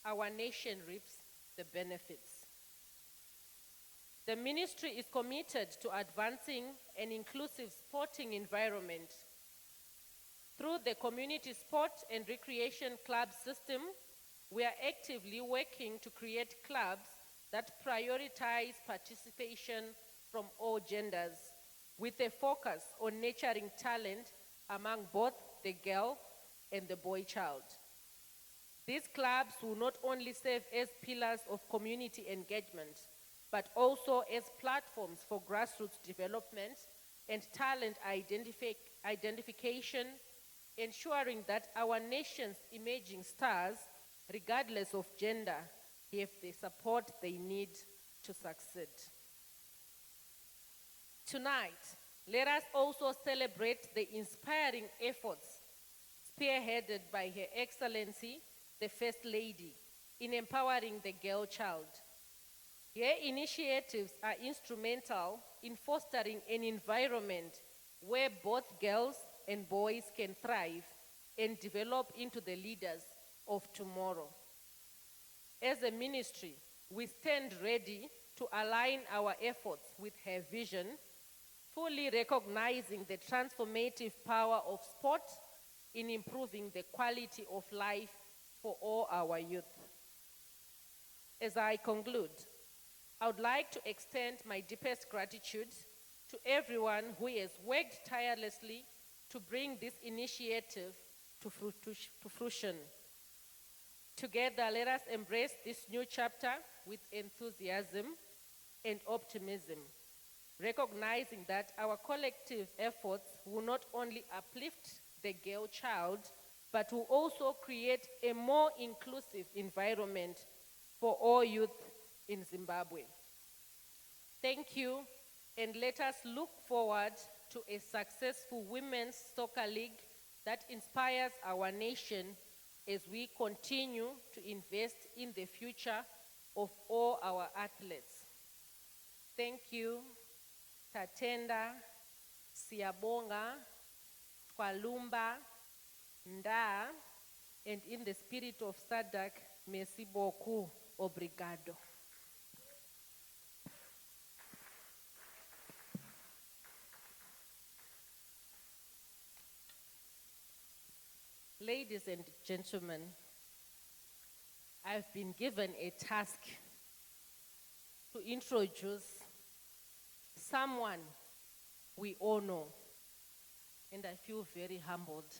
our nation reaps the benefits. The ministry is committed to advancing an inclusive sporting environment. Through the Community Sport and Recreation Club system, we are actively working to create clubs that prioritize participation from all genders, with a focus on nurturing talent among both the girl and the boy child. These clubs will not only serve as pillars of community engagement, but also as platforms for grassroots development and talent identification, ensuring that our nation's emerging stars, regardless of gender, have the support they need to succeed. Tonight, let us also celebrate the inspiring efforts spearheaded by Her Excellency, the First Lady, in empowering the girl child. Her initiatives are instrumental in fostering an environment where both girls and boys can thrive and develop into the leaders of tomorrow. As a ministry, we stand ready to align our efforts with her vision, fully recognizing the transformative power of sport in improving the quality of life for all our youth. As I conclude, I would like to extend my deepest gratitude to everyone who has worked tirelessly to bring this initiative to fruition. Together, let us embrace this new chapter with enthusiasm and optimism, recognizing that our collective efforts will not only uplift the girl child, but will also create a more inclusive environment for all youth in Zimbabwe. Thank you, and let us look forward to a successful women's soccer league that inspires our nation as we continue to invest in the future of all our athletes. Thank you, Tatenda, Siyabonga, Kwalumba, Nda, and in the spirit of Sadak, merci beaucoup, obrigado. Ladies and gentlemen, I've been given a task to introduce someone we all know, and I feel very humbled.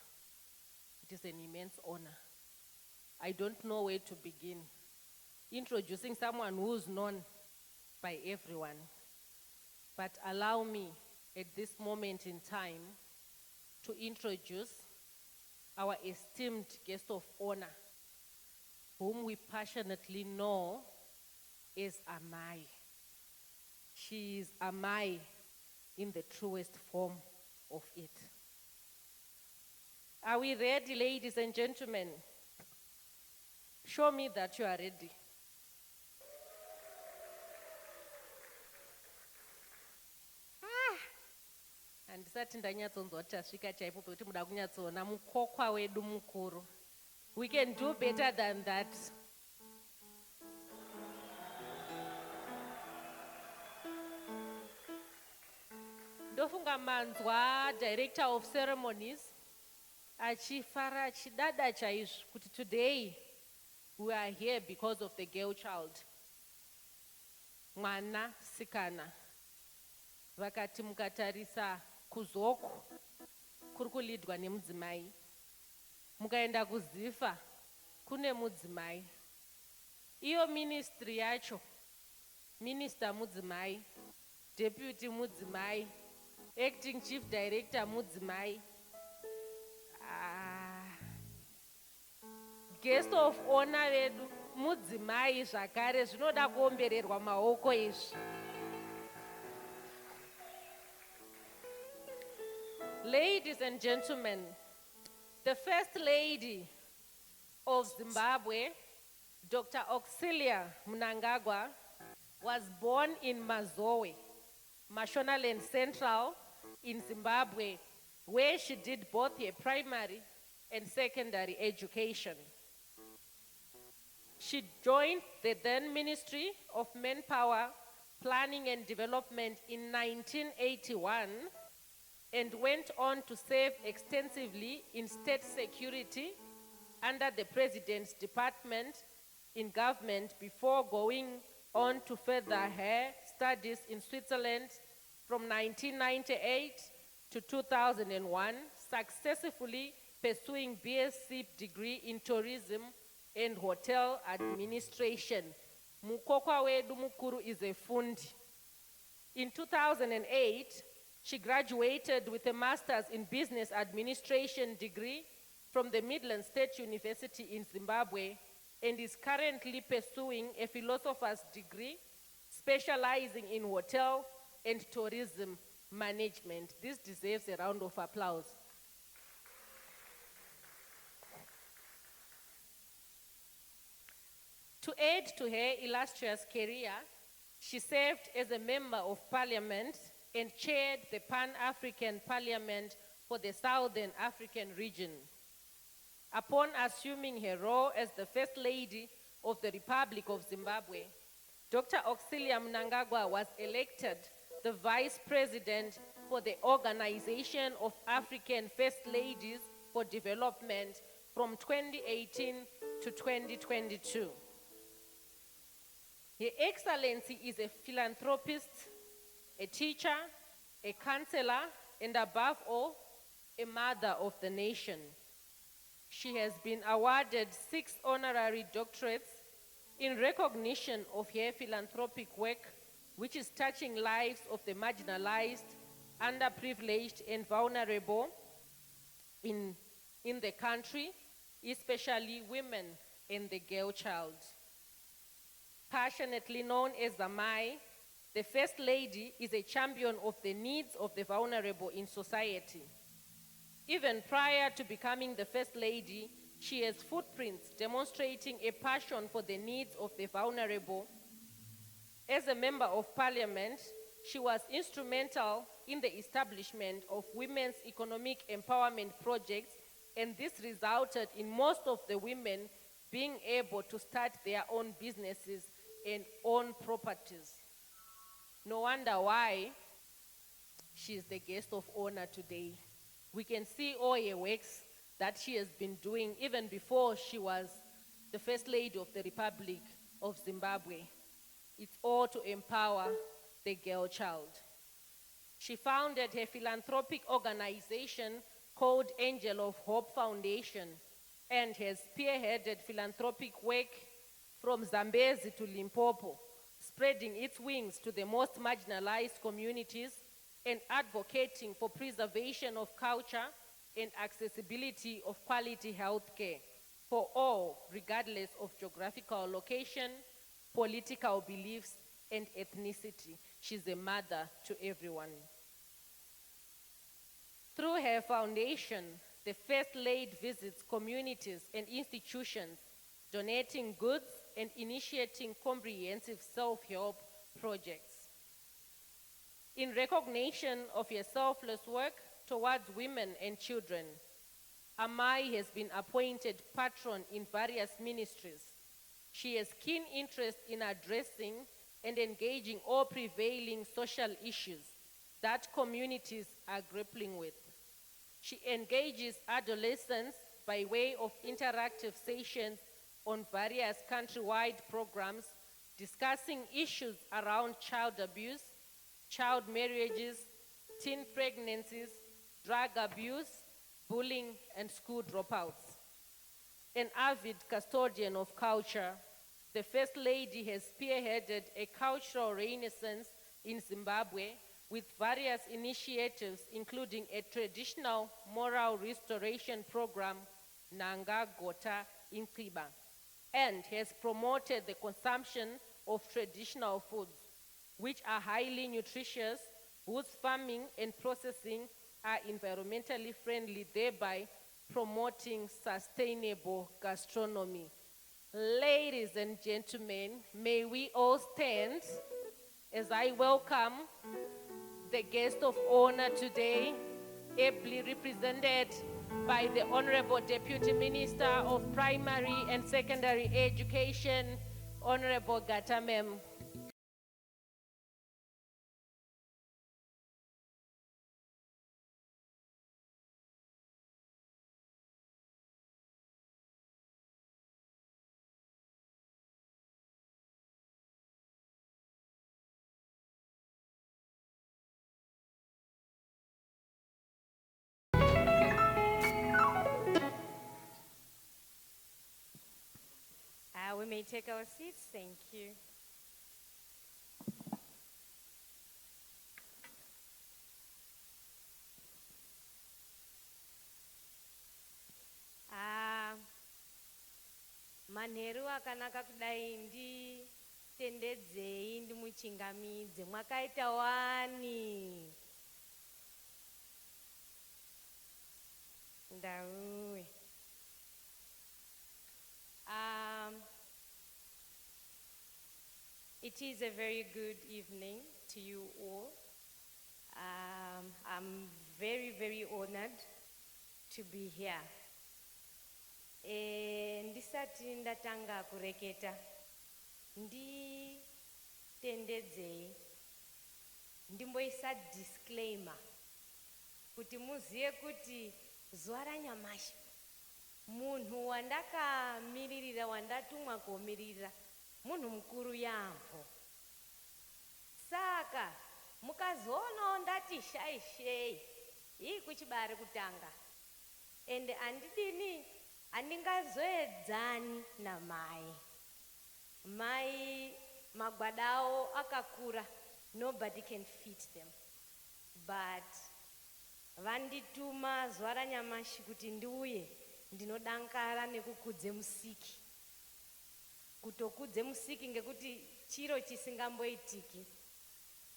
It is an immense honor. I don't know where to begin. Introducing someone who's known by everyone. But allow me at this moment in time to introduce our esteemed guest of honor, whom we passionately know as Amai. She is a Mai in the truest form of it. Are we ready, ladies and gentlemen? Show me that you are ready. Handisati ndanyatsonzwa kuti tasvika chaipo pekuti muda kunyatsoona mukokwa wedu mukuru. We can do better than that. Ndofunga manzwa director of ceremonies achifara achidada chaizvo kuti today we are here because of the girl child. Mwana sikana. Vakati mukatarisa kuzoko kuri kulidwa nemudzimai. Mukaenda kuzifa kune mudzimai. Iyo ministry yacho, minister mudzimai, deputy mudzimai, acting chief director mudzimai. Guest of honor vedu mudzimai zvakare, zvinoda kuombererwa maoko izvi. Ladies and gentlemen, the First Lady of Zimbabwe, Dr. Auxilia Mnangagwa, was born in Mazowe, Mashonaland Central in Zimbabwe, where she did both her primary and secondary education. She joined the then Ministry of Manpower, Planning and Development in 1981 and went on to serve extensively in state security under the President's Department in government before going on to further her studies in Switzerland from 1998 to 2001, successfully pursuing BSc degree in tourism and hotel administration. Mukokwa wedu mukuru is a fundi. In 2008, she graduated with a master's in business administration degree from the Midland State University in Zimbabwe and is currently pursuing a philosopher's degree specializing in hotel and tourism management. This deserves a round of applause. To add to her illustrious career, she served as a member of parliament and chaired the Pan-African Parliament for the Southern African region. Upon assuming her role as the First Lady of the Republic of Zimbabwe, Dr. Auxilia Mnangagwa was elected the Vice President for the Organization of African First Ladies for Development from 2018 to 2022. Her Excellency is a philanthropist, a teacher, a counselor, and above all, a mother of the nation. She has been awarded 6 honorary doctorates in recognition of her philanthropic work, which is touching lives of the marginalized, underprivileged, and vulnerable in the country, especially women and the girl child. Passionately known as the Mai, the First Lady is a champion of the needs of the vulnerable in society. Even prior to becoming the First Lady, she has footprints demonstrating a passion for the needs of the vulnerable. As a member of parliament, she was instrumental in the establishment of women's economic empowerment projects, and this resulted in most of the women being able to start their own businesses and own properties. No wonder why she is the guest of honor today. We can see all her works that she has been doing even before she was the First Lady of the Republic of Zimbabwe. It's all to empower the girl child. She founded her philanthropic organization called Angel of Hope Foundation and has spearheaded philanthropic work from Zambezi to Limpopo, spreading its wings to the most marginalized communities and advocating for preservation of culture and accessibility of quality health care for all, regardless of geographical location, political beliefs, and ethnicity. she's a mother to everyone. Through her foundation, the First Lady visits communities and institutions, donating goods and initiating comprehensive self-help projects. In recognition of her selfless work towards women and children, Amai has been appointed patron in various ministries. She has keen interest in addressing and engaging all prevailing social issues that communities are grappling with. She engages adolescents by way of interactive sessions on various countrywide programs discussing issues around child abuse, child marriages, teen pregnancies, drug abuse, bullying, and school dropouts. An avid custodian of culture, the First Lady has spearheaded a cultural renaissance in Zimbabwe with various initiatives, including a traditional moral restoration program, Nanga Gota in Kriba, and has promoted the consumption of traditional foods, which are highly nutritious, whose farming and processing are environmentally friendly, thereby promoting sustainable gastronomy. Ladies and gentlemen, may we all stand as I welcome the guest of honor today, ably represented by the Honorable Deputy Minister of Primary and Secondary Education, Honorable Gatamem. We may take our seats. Thank you. Manheru akanaka kudai nditendedzei ndimuchingamidze mwakaita wani ndauwe. It is a very good evening to you all. I'm very, very honored to be here. Ndisati ndatanga kureketa nditendedzei ndimboisa disclaimer kuti muziye kuti zuva ranyamashi munhu wandakamiririra wandatumwa komirira munhu mukuru yaambo. Saka mukazoonawo ndati shaishei hii kuchibari kutanga ende handingazoedzani namai. Mai magwada awo akakura, nobody can fit them, but vandituma zuva ranyamashi kuti ndiuye ndinodankara nekukudze musiki. Kutokudze musiki ngekuti chiro chisingamboitiki.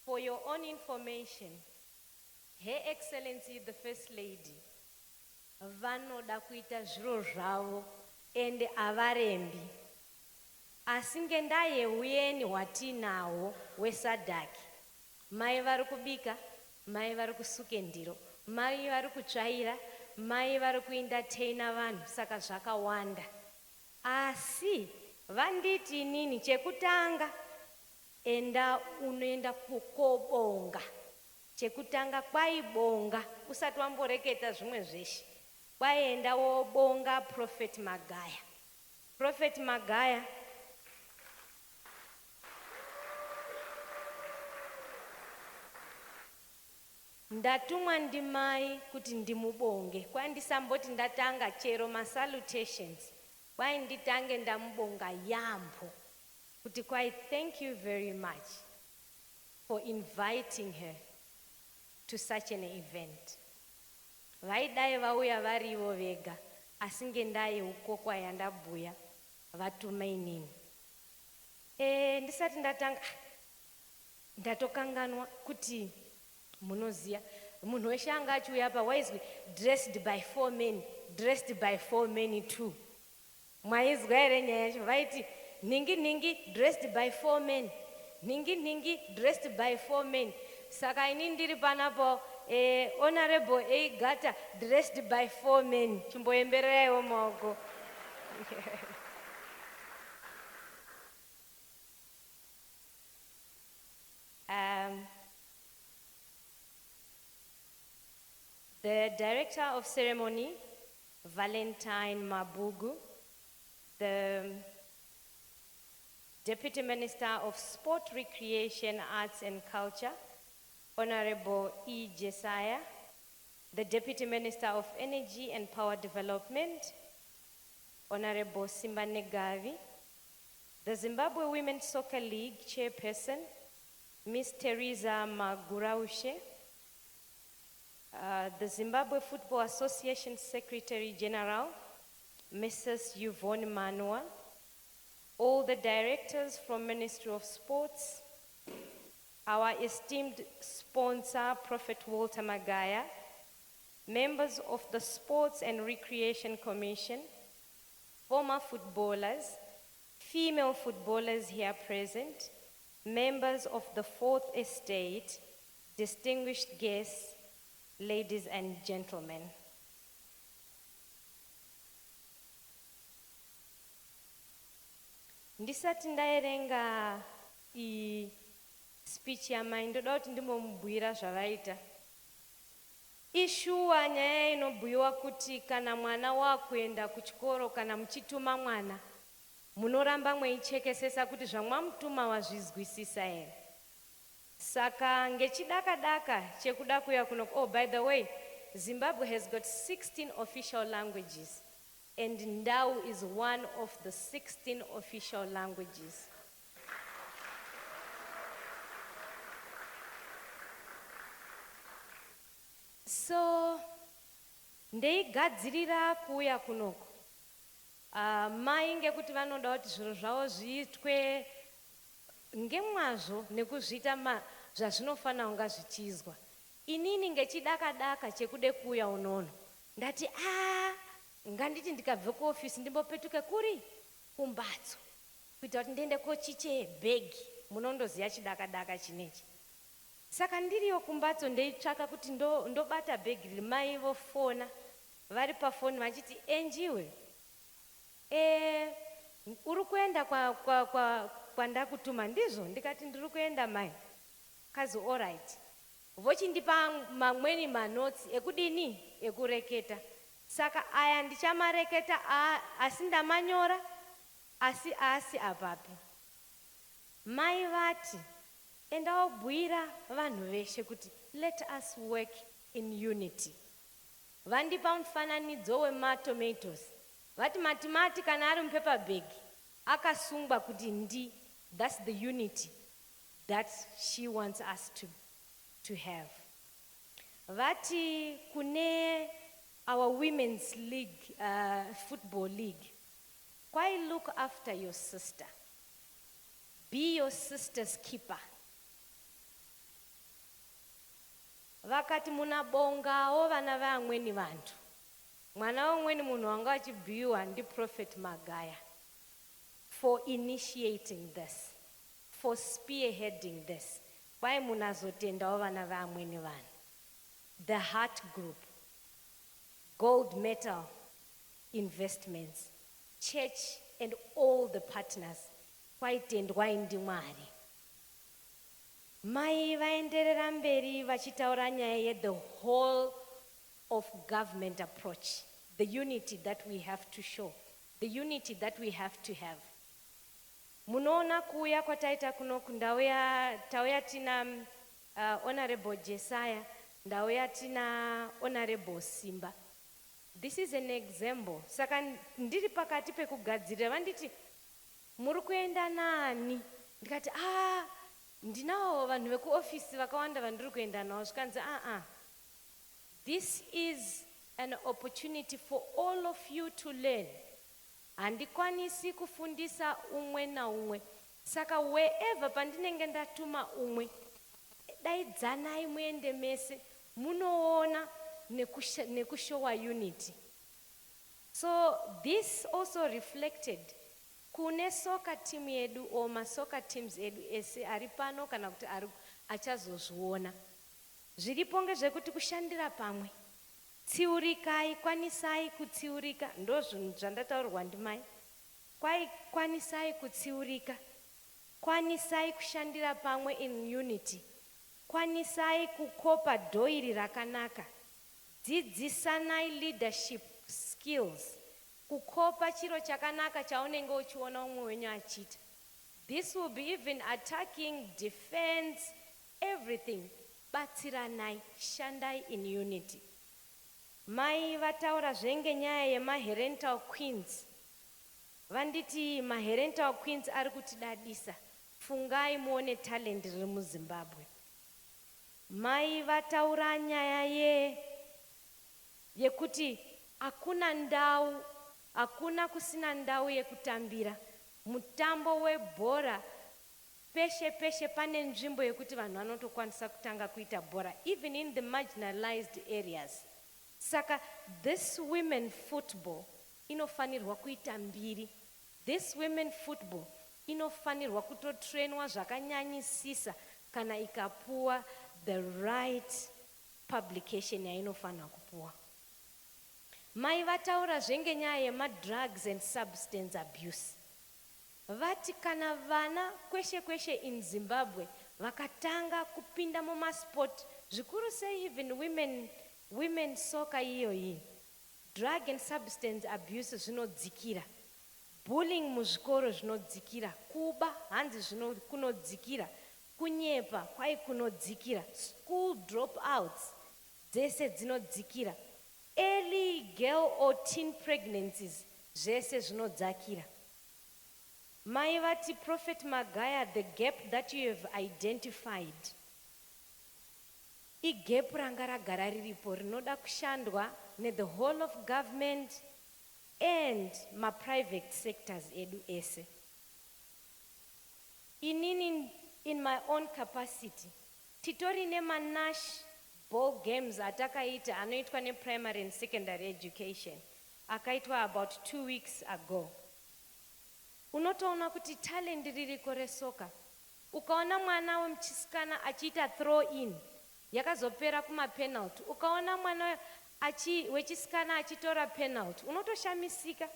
For your own information, Her Excellency the First Lady vanoda kuita zviro zvavo ende avarembi. Asi ngendaye uyeni hwatinawo wesadhaki, mai vari kubika, mai vari kusuke ndiro, mai vari kutsvaira, mai vari kuentertaina vanhu, saka zvakawanda. Asi vanditi nini chekutanga enda unoenda kukobonga. Chekutanga kwaibonga usati wamboreketa zvimwe zveshe. Kwaenda wobonga Prophet Magaya. Prophet Magaya ndatumwa ndimai kuti ndimubonge. Kwandisamboti ndatanga chero masalutations. Kwai nditange ndamubonga yambo. Kuti kwai thank you very much for inviting her to such an event. Vaidai vauya varivo vega, asi ngendai uko kwayandabhuya vatuma inini. Ndisati ndatanga ndatokanganwa kuti munoziya munhu weshe anga achiuya apa waizwi dressed by 4 men, dressed by 4 men too. Mwaizwa here nyaya yacho vaiti ningi ningi dressed by 4 men, ningi ningi dressed by 4 men. Saka ini ndiri panapo honorable Eigata dressed by 4 men. Chimboembereraiwo maoko. The Director of Ceremony, Valentine Mabugu, the Deputy Minister of Sport, Recreation, Arts and Culture, Honorable E. Jesaya, the Deputy Minister of Energy and Power Development, Honorable Simba Negavi, the Zimbabwe Women's Soccer League Chairperson, Ms. Teresa Maguraushe, the Zimbabwe Football Association Secretary General, Mrs. Yvonne Manua, all the directors from Ministry of Sports, our esteemed sponsor, Prophet Walter Magaya, members of the Sports and Recreation Commission, former footballers, female footballers here present, members of the Fourth Estate, distinguished guests, ladies and gentlemen. Ndisati ndaerenga speech yamai ndoda kuti ndimbomubhuira zvavaita. Ishuwa nyaya inobhuyiwa kuti kana mwana wakuenda kuchikoro kana muchituma mwana munoramba mweichekesesa kuti zvamwamutuma wazvizwisisa here. Saka ngechidaka-daka chekuda kuya kuno. Oh, by the way, Zimbabwe has got 16 official languages, and Ndau is one of the 16 official languages. So, ndeigadzirira kuuya kunoko. Mai ngekuti vanoda kuti zviro zvavo zviitwe ngemwazvo nekuzviita zvazvinofana kunga zvichizwa. Inini ngechidaka-daka chekude kuuya unono ndati nganditi ndikabve kuofisi ndimbopetuke kuri kumbatso kuita kuti ndiende kochiche bhegi. Munondoziya chidaka-daka chinechi. Saka ndiriyo kumbatso ndeitsvaka kuti ndobata bhegi riri. Mai vofona vari pafoni vachiti enjiwe uri kuenda kwandakutuma ndizvo? Ndikati ndiri kuenda mai. Kazi alright. Vochindipa mamweni manotsi ekudini ekureketa. Saka aya ndichamareketa asi ndamanyora asi apapi. Mai vati enda wobhuira vanhu veshe kuti let us work in unity. Vandipa mufananidzo wematomatoes. Vati matimati kana ari mupepa bhegi akasungwa kuti ndi. That's the unity that she wants us to have. Vati kune our women's league, football league. Why look after your sister? Be your sister's keeper. Vakati munabongawo vana vamweni vantu. Mwana wamweni munhu wanga achibhuyiwa ndi Prophet Magaya for initiating this, for spearheading this. Kwai munazotendawo vana vamweni vanhu. The Heart Group, Gold Metal Investments, Church and all the partners. Kwaitendwai ndi Mwari. Mai vaenderera mberi vachitaura nyaya the whole of government approach, the unity that we have to show, the unity that we have to have. Munoona kuya kwataita kunoku tauya tina Honorable Jesaya, ndauya tina Honorable Simba. This is an example. Saka ndiri pakati pekugadzirira vanditi muri kuenda nani? Ndikati ndinawo vanhu vekuofisi vakawanda vandiri kuenda nawo. Zvikanzi this is an opportunity for all of you to learn. Handikwanisi kufundisa umwe na umwe. Saka wherever pandinenge ndatuma umwe daidzanai muende mese munoona nekushowa unity. So this also reflected kune soccer team yedu or masoccer teams edu ese ari pano kana kuti achazozviona. Zviripo ngezvekuti kushandira pamwe. Tsiurikai, kwanisai kutsiurika, ndo zvandataurwa ndimai. Kwanisai kutsiurika, kwanisai kushandira pamwe in unity, kwanisai kukopa dhoiri rakanaka, dzidzisanai leadership skills, kukopa chiro chakanaka chaunenge uchiona umwe wenyu achita. This will be even attacking, defense, everything. Batsiranai, shandai in unity. Mai vataura zvenge nyaya yemaherental queens. Vanditi maherental queens ari kutidadisa. Fungai muone talent riri muZimbabwe. Mai vataura nyaya yekuti hakuna ndau, hakuna kusina ndau yekutambira. Mutambo webhora peshe peshe pane nzvimbo yekuti vanhu vanotokwanisa kutanga kuita bhora, even in the marginalized areas. Saka this women football inofanirwa kuita mbiri. This women football inofanirwa kutotrainwa zvakanyanyisisa kana ikapuwa the right publication yainofanirwa kupuwa. Mai vataura zvenge nyaya yema-drugs and substance abuse. Vati kana vana kweshe kweshe in Zimbabwe vakatanga kupinda mumasport, zvikuru sei even women soccer iyoyi, drug and substance abuse zvinodzikira, bullying muzvikoro zvinodzikira, kuba hanzi kunodzikira, kunyepa kwai kunodzikira, school dropouts dzese dzinodzikira, early girl or teen pregnancies zvese zvinodzakira. Mai vati Prophet Magaya, the gap that you have identified, igap ranga ragara riripo rinoda kushandwa ne the whole of government and ma private sectors edu ese. Inini in my own capacity, titori nema Nash ball games atakaita anoitwa ne primary and secondary education. Akaitwa about 2 weeks ago. Unotoona kuti talent ririko resoka. Ukaona mwana wemuchisikana achiita throw in, yakazopera kuma penalty. Ukaona mwana wechisikana achitora penalty, unotoshamisika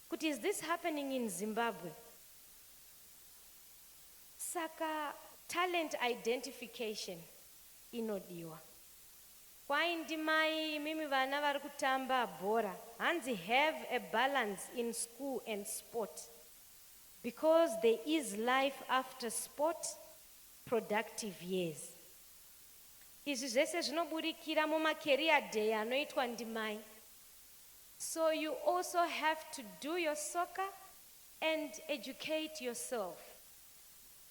kuti is this happening in Zimbabwe? Saka talent identification inodiwa. Kwai ndimai mimi vana vari kutamba bhora, hanzi have a balance in school and sport. Because there is life after sport, productive years. Izvi zvese zvinoburikira muma-career day anoitwa ndimai. So you also have to do your soccer and educate yourself.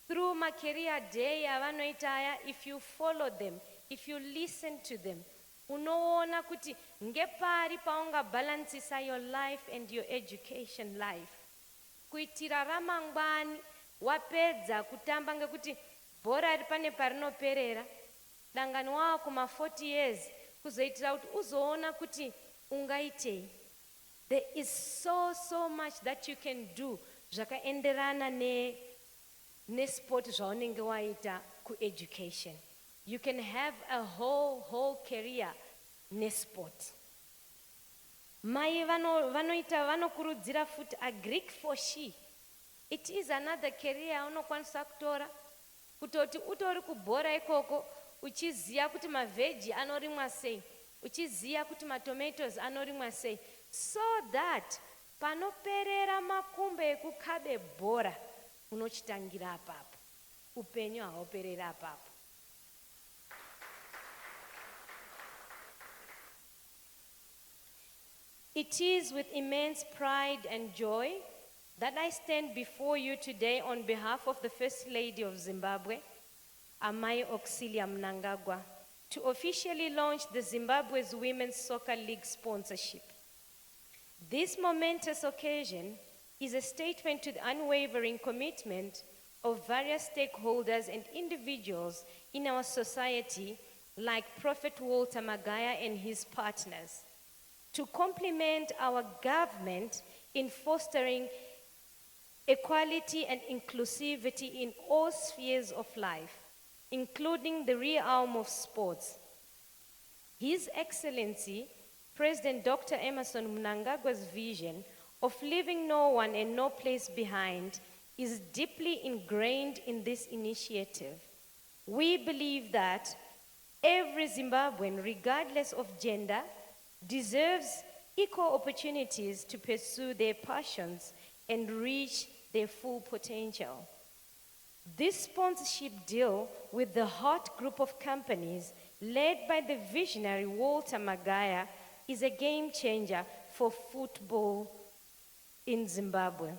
Through ma-career day avanoita aya, if you follow them, if you listen to them, unoona kuti ngepari paunga balancisa your life and your education life. Kuitira ramangwani wapedza kutamba ngekuti bhora ripane parinoperera, dangani wao kuma 40 years kuzoitira kuti uzoona kuti ungaitei. There is so much that you can do zvakaenderana ne sport zvaunenge waita ku education. You can have a whole career ne sport. Mai vanokurudzira futi a Greek for she. It is another career unokwanisa kutora. Kutoti utori kubhora ikoko, uchiziya kuti maveji anorimwa sei, uchiziya kuti matomatoes anorimwa sei, so that panoperera makumbe ekukabe bhora, unochitangira apapo. Upenyu hauperera apapo. It is with immense pride and joy that I stand before you today on behalf of the First Lady of Zimbabwe, Amai Auxilia Mnangagwa, to officially launch the Zimbabwe's Women's Soccer League sponsorship. This momentous occasion is a statement to the unwavering commitment of various stakeholders and individuals in our society, like Prophet Walter Magaya and his partners, to complement our government in fostering equality and inclusivity in all spheres of life, including the realm of sports. His Excellency, President Dr. Emerson Mnangagwa's vision of leaving no one and no place behind is deeply ingrained in this initiative. We believe that every Zimbabwean, regardless of gender, deserves equal opportunities to pursue their passions and reach their full potential. This sponsorship deal with the Heart Group of companies, led by the visionary Walter Magaya, is a game changer for football in Zimbabwe.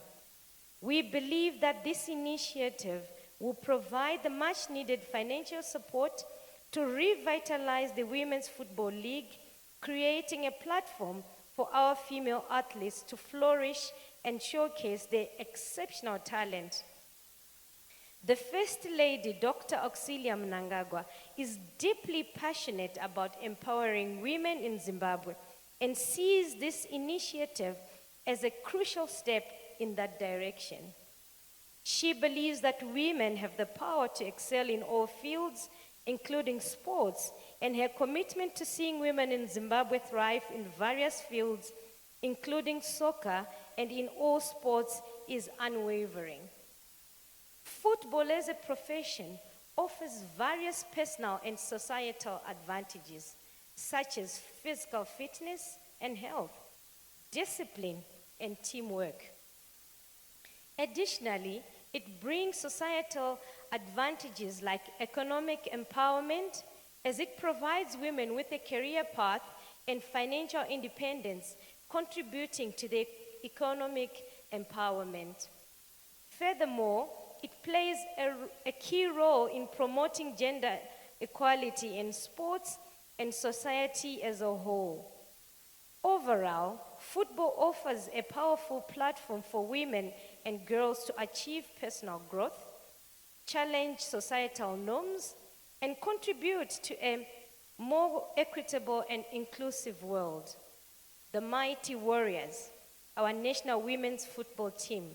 We believe that this initiative will provide the much needed financial support to revitalize the Women's Football League, creating a platform for our female athletes to flourish and showcase their exceptional talent. The First Lady, Dr. Auxilia Mnangagwa, is deeply passionate about empowering women in Zimbabwe and sees this initiative as a crucial step in that direction. She believes that women have the power to excel in all fields, including sports, and her commitment to seeing women in Zimbabwe thrive in various fields, including soccer and in all sports, is unwavering. Football as a profession offers various personal and societal advantages, such as physical fitness and health, discipline, and teamwork. Additionally, it brings societal advantages like economic empowerment, as it provides women with a career path and financial independence, contributing to their economic empowerment. Furthermore, it plays a key role in promoting gender equality in sports and society as a whole. Overall, football offers a powerful platform for women and girls to achieve personal growth, challenge societal norms, and contribute to a more equitable and inclusive world. The Mighty Warriors, our national women's football team,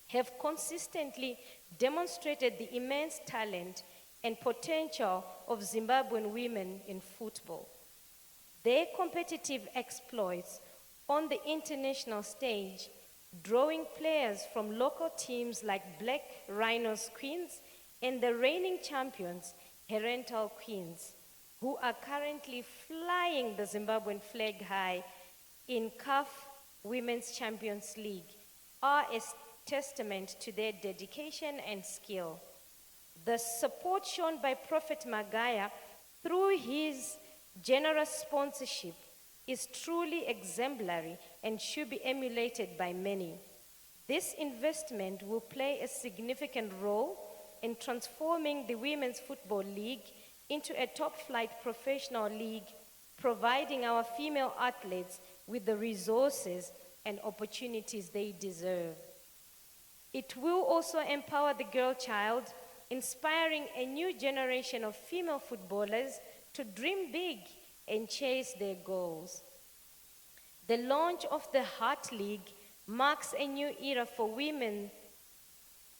have consistently demonstrated the immense talent and potential of Zimbabwean women in football. Their competitive exploits on the international stage, drawing players from local teams like Black Rhinos Queens and the reigning champions, Herental Queens, who are currently flying the Zimbabwean flag high in CAF Women's Champions League, are a testament to their dedication and skill. The support shown by Prophet Magaya through his generous sponsorship is truly exemplary and should be emulated by many. This investment will play a significant role in transforming the Women's Football League into a top-flight professional league, providing our female athletes with the resources and opportunities they deserve. It will also empower the girl child, inspiring a new generation of female footballers to dream big and chase their goals. The launch of the Heart League marks a new era for women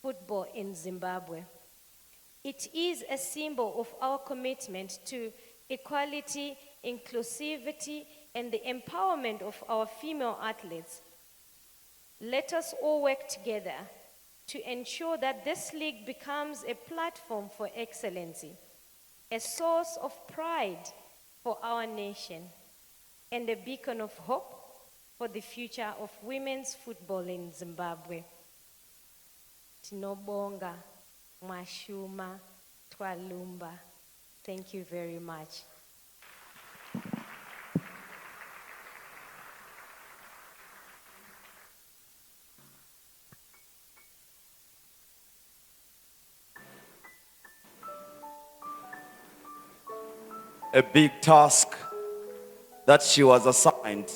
football in Zimbabwe. It is a symbol of our commitment to equality, inclusivity, and the empowerment of our female athletes. Let us all work together to ensure that this league becomes a platform for excellency, a source of pride for our nation, and a beacon of hope for the future of women's football in Zimbabwe. Tinobonga, Mwashuma, Twalumba. Thank you very much. A big task that she was assigned,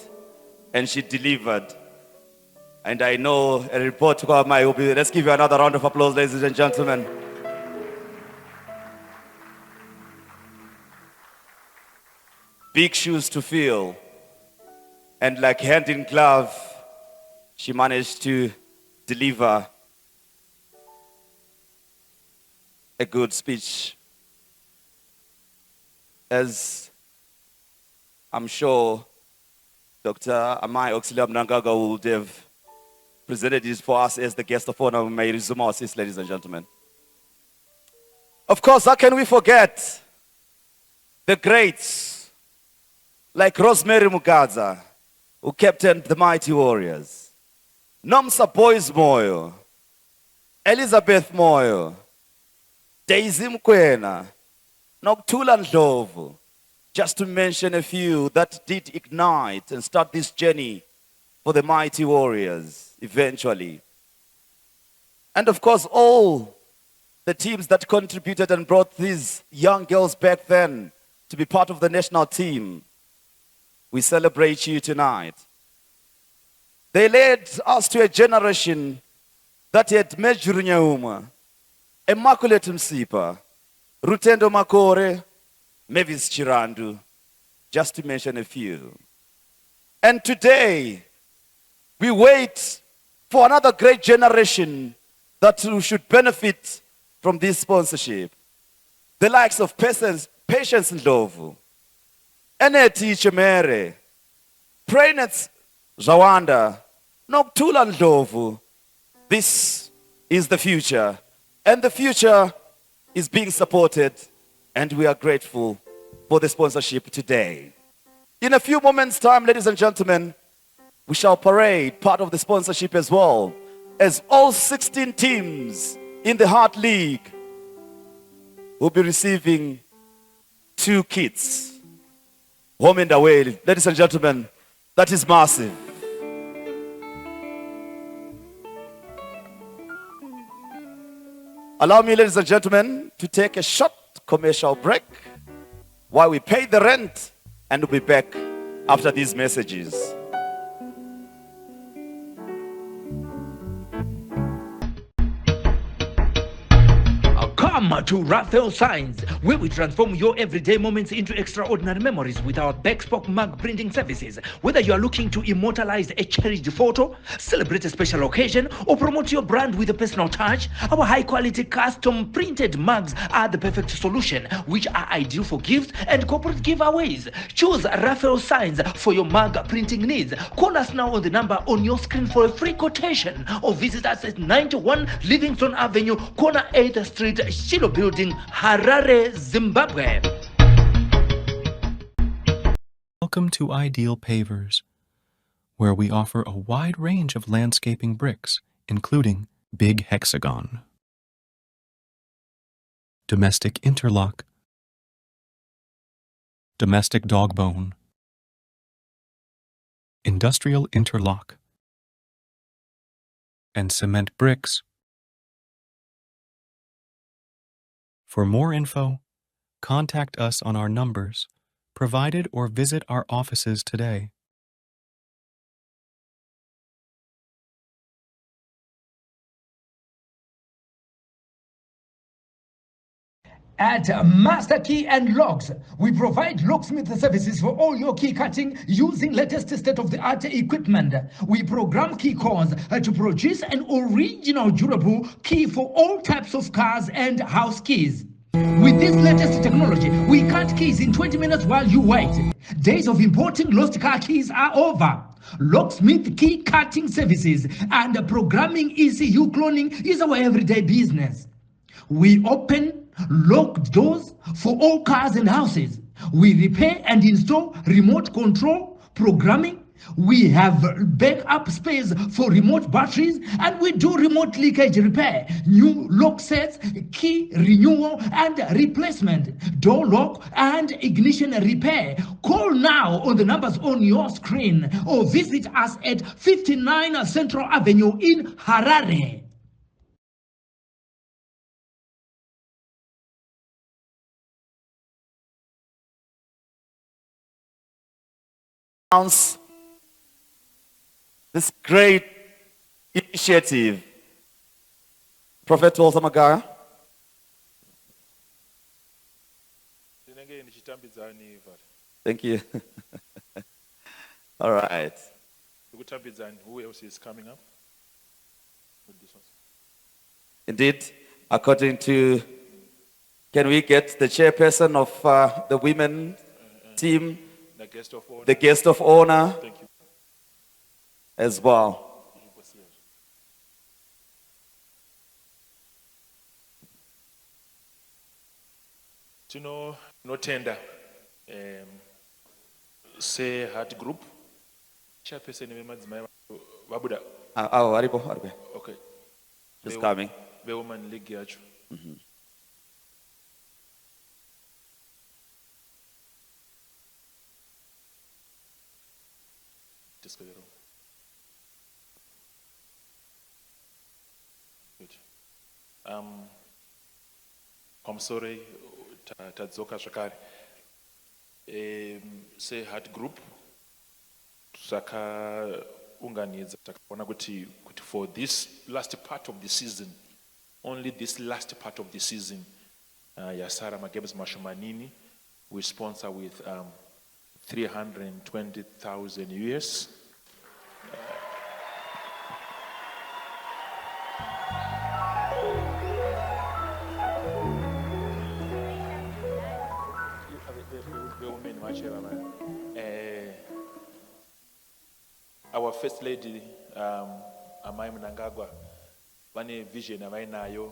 and she delivered. And I know a report will be. Let's give you another round of applause, ladies and gentlemen. Big shoes to fill. And like hand in glove, she managed to deliver a good speech. As I'm sure Dr. Amai Oxiliam Nangaga would have presented this for us as the guest of honor, may resume our seats, ladies and gentlemen. Of course, how can we forget the greats like Rosemary Mugadza, who captained the Mighty Warriors, Nomsa Boys Moyo, Elizabeth Moyo, Daisy Mkwena, Noctula Ndlovu, just to mention a few that did ignite and start this journey for the Mighty Warriors eventually. And of course, all the teams that contributed and brought these young girls back then to be part of the national team. We celebrate you tonight. They led us to a generation that had Mejuru Nyauma, Immaculate Msipa, Rutendo Makore, Mavis Chirandu, just to mention a few. And today, we wait for another great generation that should benefit from this sponsorship. The likes of Patience Ndlovu, Eneti Chemere, Prainets Zawanda, Noctula Ndlovu. This is the future, and the future is being supported, and we are grateful for the sponsorship today. In a few moments' time, ladies and gentlemen, we shall parade part of the sponsorship as well, as all 16 teams in the Heart League will be receiving 2 kits. Home and away, ladies and gentlemen, that is massive. Allow me, ladies and gentlemen, to take a short commercial break while we pay the rent, and we'll be back after these messages. Come to Raphael Signs, where we transform your everyday moments into extraordinary memories with our bespoke mug printing services. Whether you are looking to immortalize a cherished photo, celebrate a special occasion, or promote your brand with a personal touch, our high-quality custom printed mugs are the perfect solution, which are ideal for gifts and corporate giveaways. Choose Raphael Signs for your mug printing needs. Call us now on the number on your screen for a free quotation, or visit us at 91 Livingston Avenue, corner 8th Street, Shilo Building, Harare, Zimbabwe. Welcome to Ideal Pavers, where we offer a wide range of landscaping bricks, including Big Hexagon, Domestic Interlock, Domestic Dogbone, Industrial Interlock, and Cement Bricks. For more info, contact us on our numbers provided or visit our offices today. At Master Key and Locks, we provide locksmith services for all your key cutting using latest state-of-the-art equipment. We program key cores to produce an original durable key for all types of cars and house keys. With this latest technology, we cut keys in 20 minutes while you wait. Days of importing lost car keys are over. Locksmith key cutting services and programming ECU cloning is our everyday business. We open locked doors for all cars and houses. We repair and install remote control programming. We have backup space for remote batteries, and we do remote leakage repair, new lock sets, key renewal and replacement, door lock and ignition repair. Call now on the numbers on your screen or visit us at 59 Central Avenue in Harare. This great initiative. Prophet Walter Magaya. Thank you. All right. Who else is coming up with this one? Indeed, according to, can we get the chairperson of the women team, The guest of honor. the guest of honor Thank you. as well? No tender. Say heart group. Chairperson Babuda. Oh, Haribo. Okay. Just coming. The woman league yacho. Good. I'm sorry, tadzoka zvakare. Say heart group. Saka unganidza takaona kuti for this last part of the season, only this last part of the season, Yasara Magames Mashumanini, we sponsor with 320,000 US. Our first lady, Amai Mnangagwa, vane vision avainayo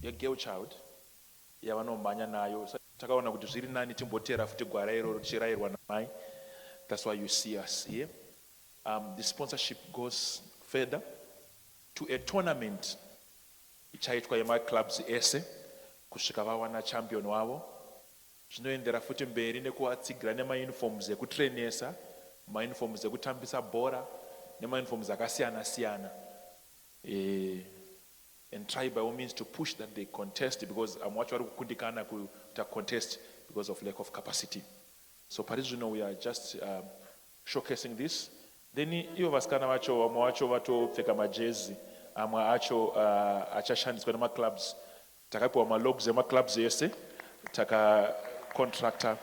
ye girl child yavanomhanya nayo. Takaona kuti zviri nani timbotera futi gwara iro richirayirwa namai. That's why you see us here. The sponsorship goes further to a tournament ichaitwa yemaclubs ese kusvika vawana champion wavo. Zvinoendera futi mberi nekuvatsigira nemauniforms ekutrenesa, mauniforms ekutambisa bhora nemauniforms akasiyana siyana. And try by all means to push that they contest, because I'm watching kundikana to contest because of lack of capacity. So Parizino, we are just showcasing this. Then iyo vasikana vacho vacho vatopfeka majezi amwe acho achashandiswa nemaclubs. Takapiwa malogos emaclubs ese taka contractor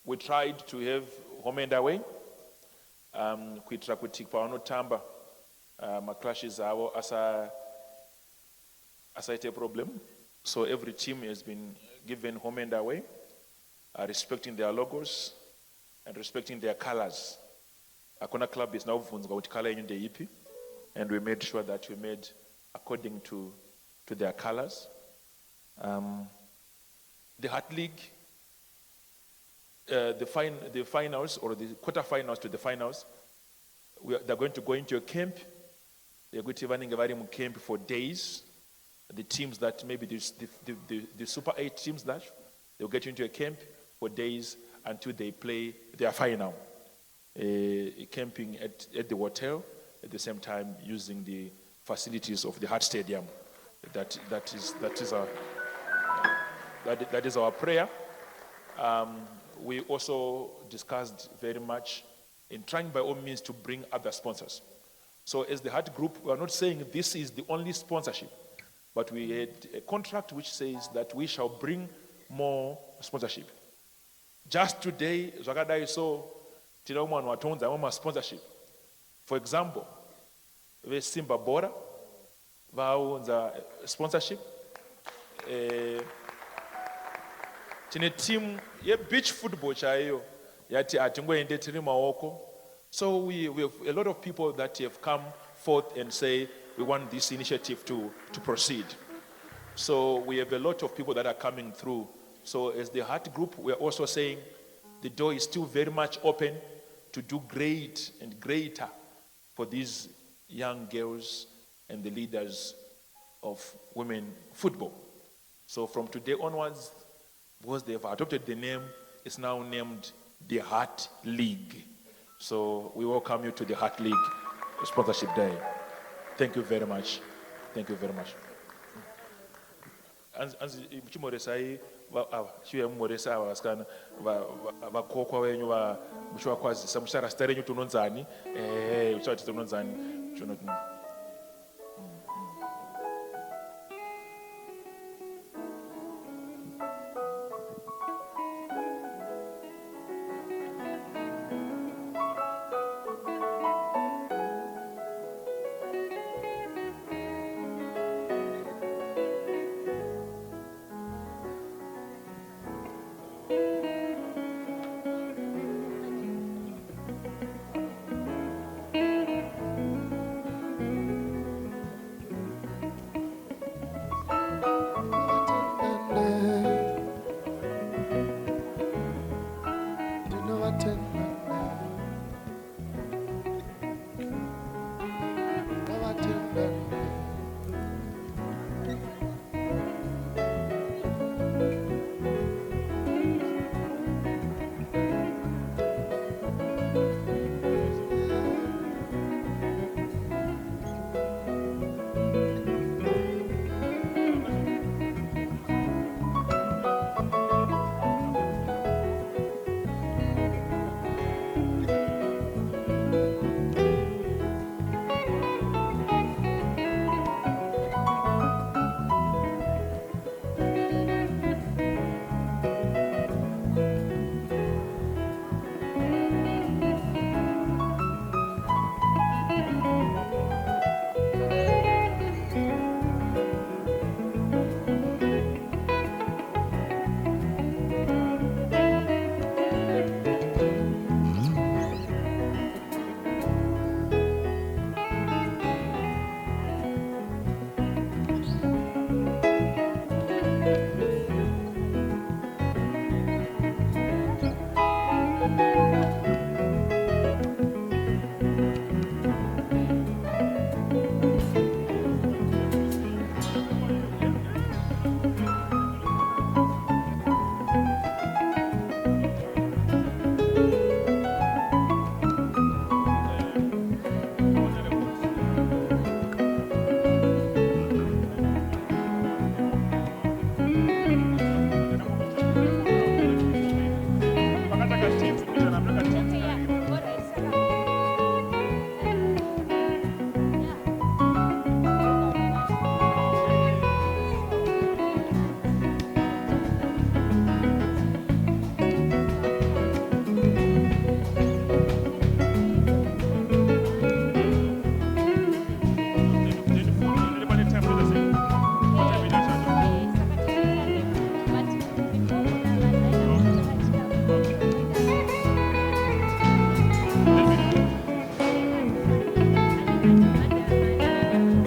we tried to have home and away kuitira kuti pavanotamba maclashes avo asaite problem. So every team has been given home and away, respecting their logos and respecting their colors. Akona club is now vunzwa kuti color yenyu ndeipi, and we made sure that we made according to their colors. The Heart League, the finals or the quarterfinals to the finals, they're going to go into a camp. They're going to be camp for days. The teams that maybe the Super 8 teams that they'll get into a camp for days until they play their final. Camping at the hotel at the same time using the facilities of the Heart Stadium. That is our prayer. We also discussed very much in trying by all means to bring other sponsors. So as the Heart Group, we are not saying this is the only sponsorship, but we had a contract which says that we shall bring more sponsorship. Just today, Zakadai saw Tinoman Watonza sponsorship. For example, we Simba Bora, the sponsorship. Tine team ye beach football chayo yati atingoende tiri maoko. So we have a lot of people that have come forth and say we want this initiative to proceed. So we have a lot of people that are coming through. So as the Heart Group, we are also saying the door is still very much open to do great and greater for these young girls and the leaders of women football. So from today onwards, because they have adopted the name, it's now named the Heart League. So we welcome you to the Heart League Sponsorship Day. Thank you very much. Thank you very much. Anzi mchimoresai chiwe mumoresa vasikana vakokwa venyu muchivakwazisa muchara sita renyu tunonzani uchati tunonzani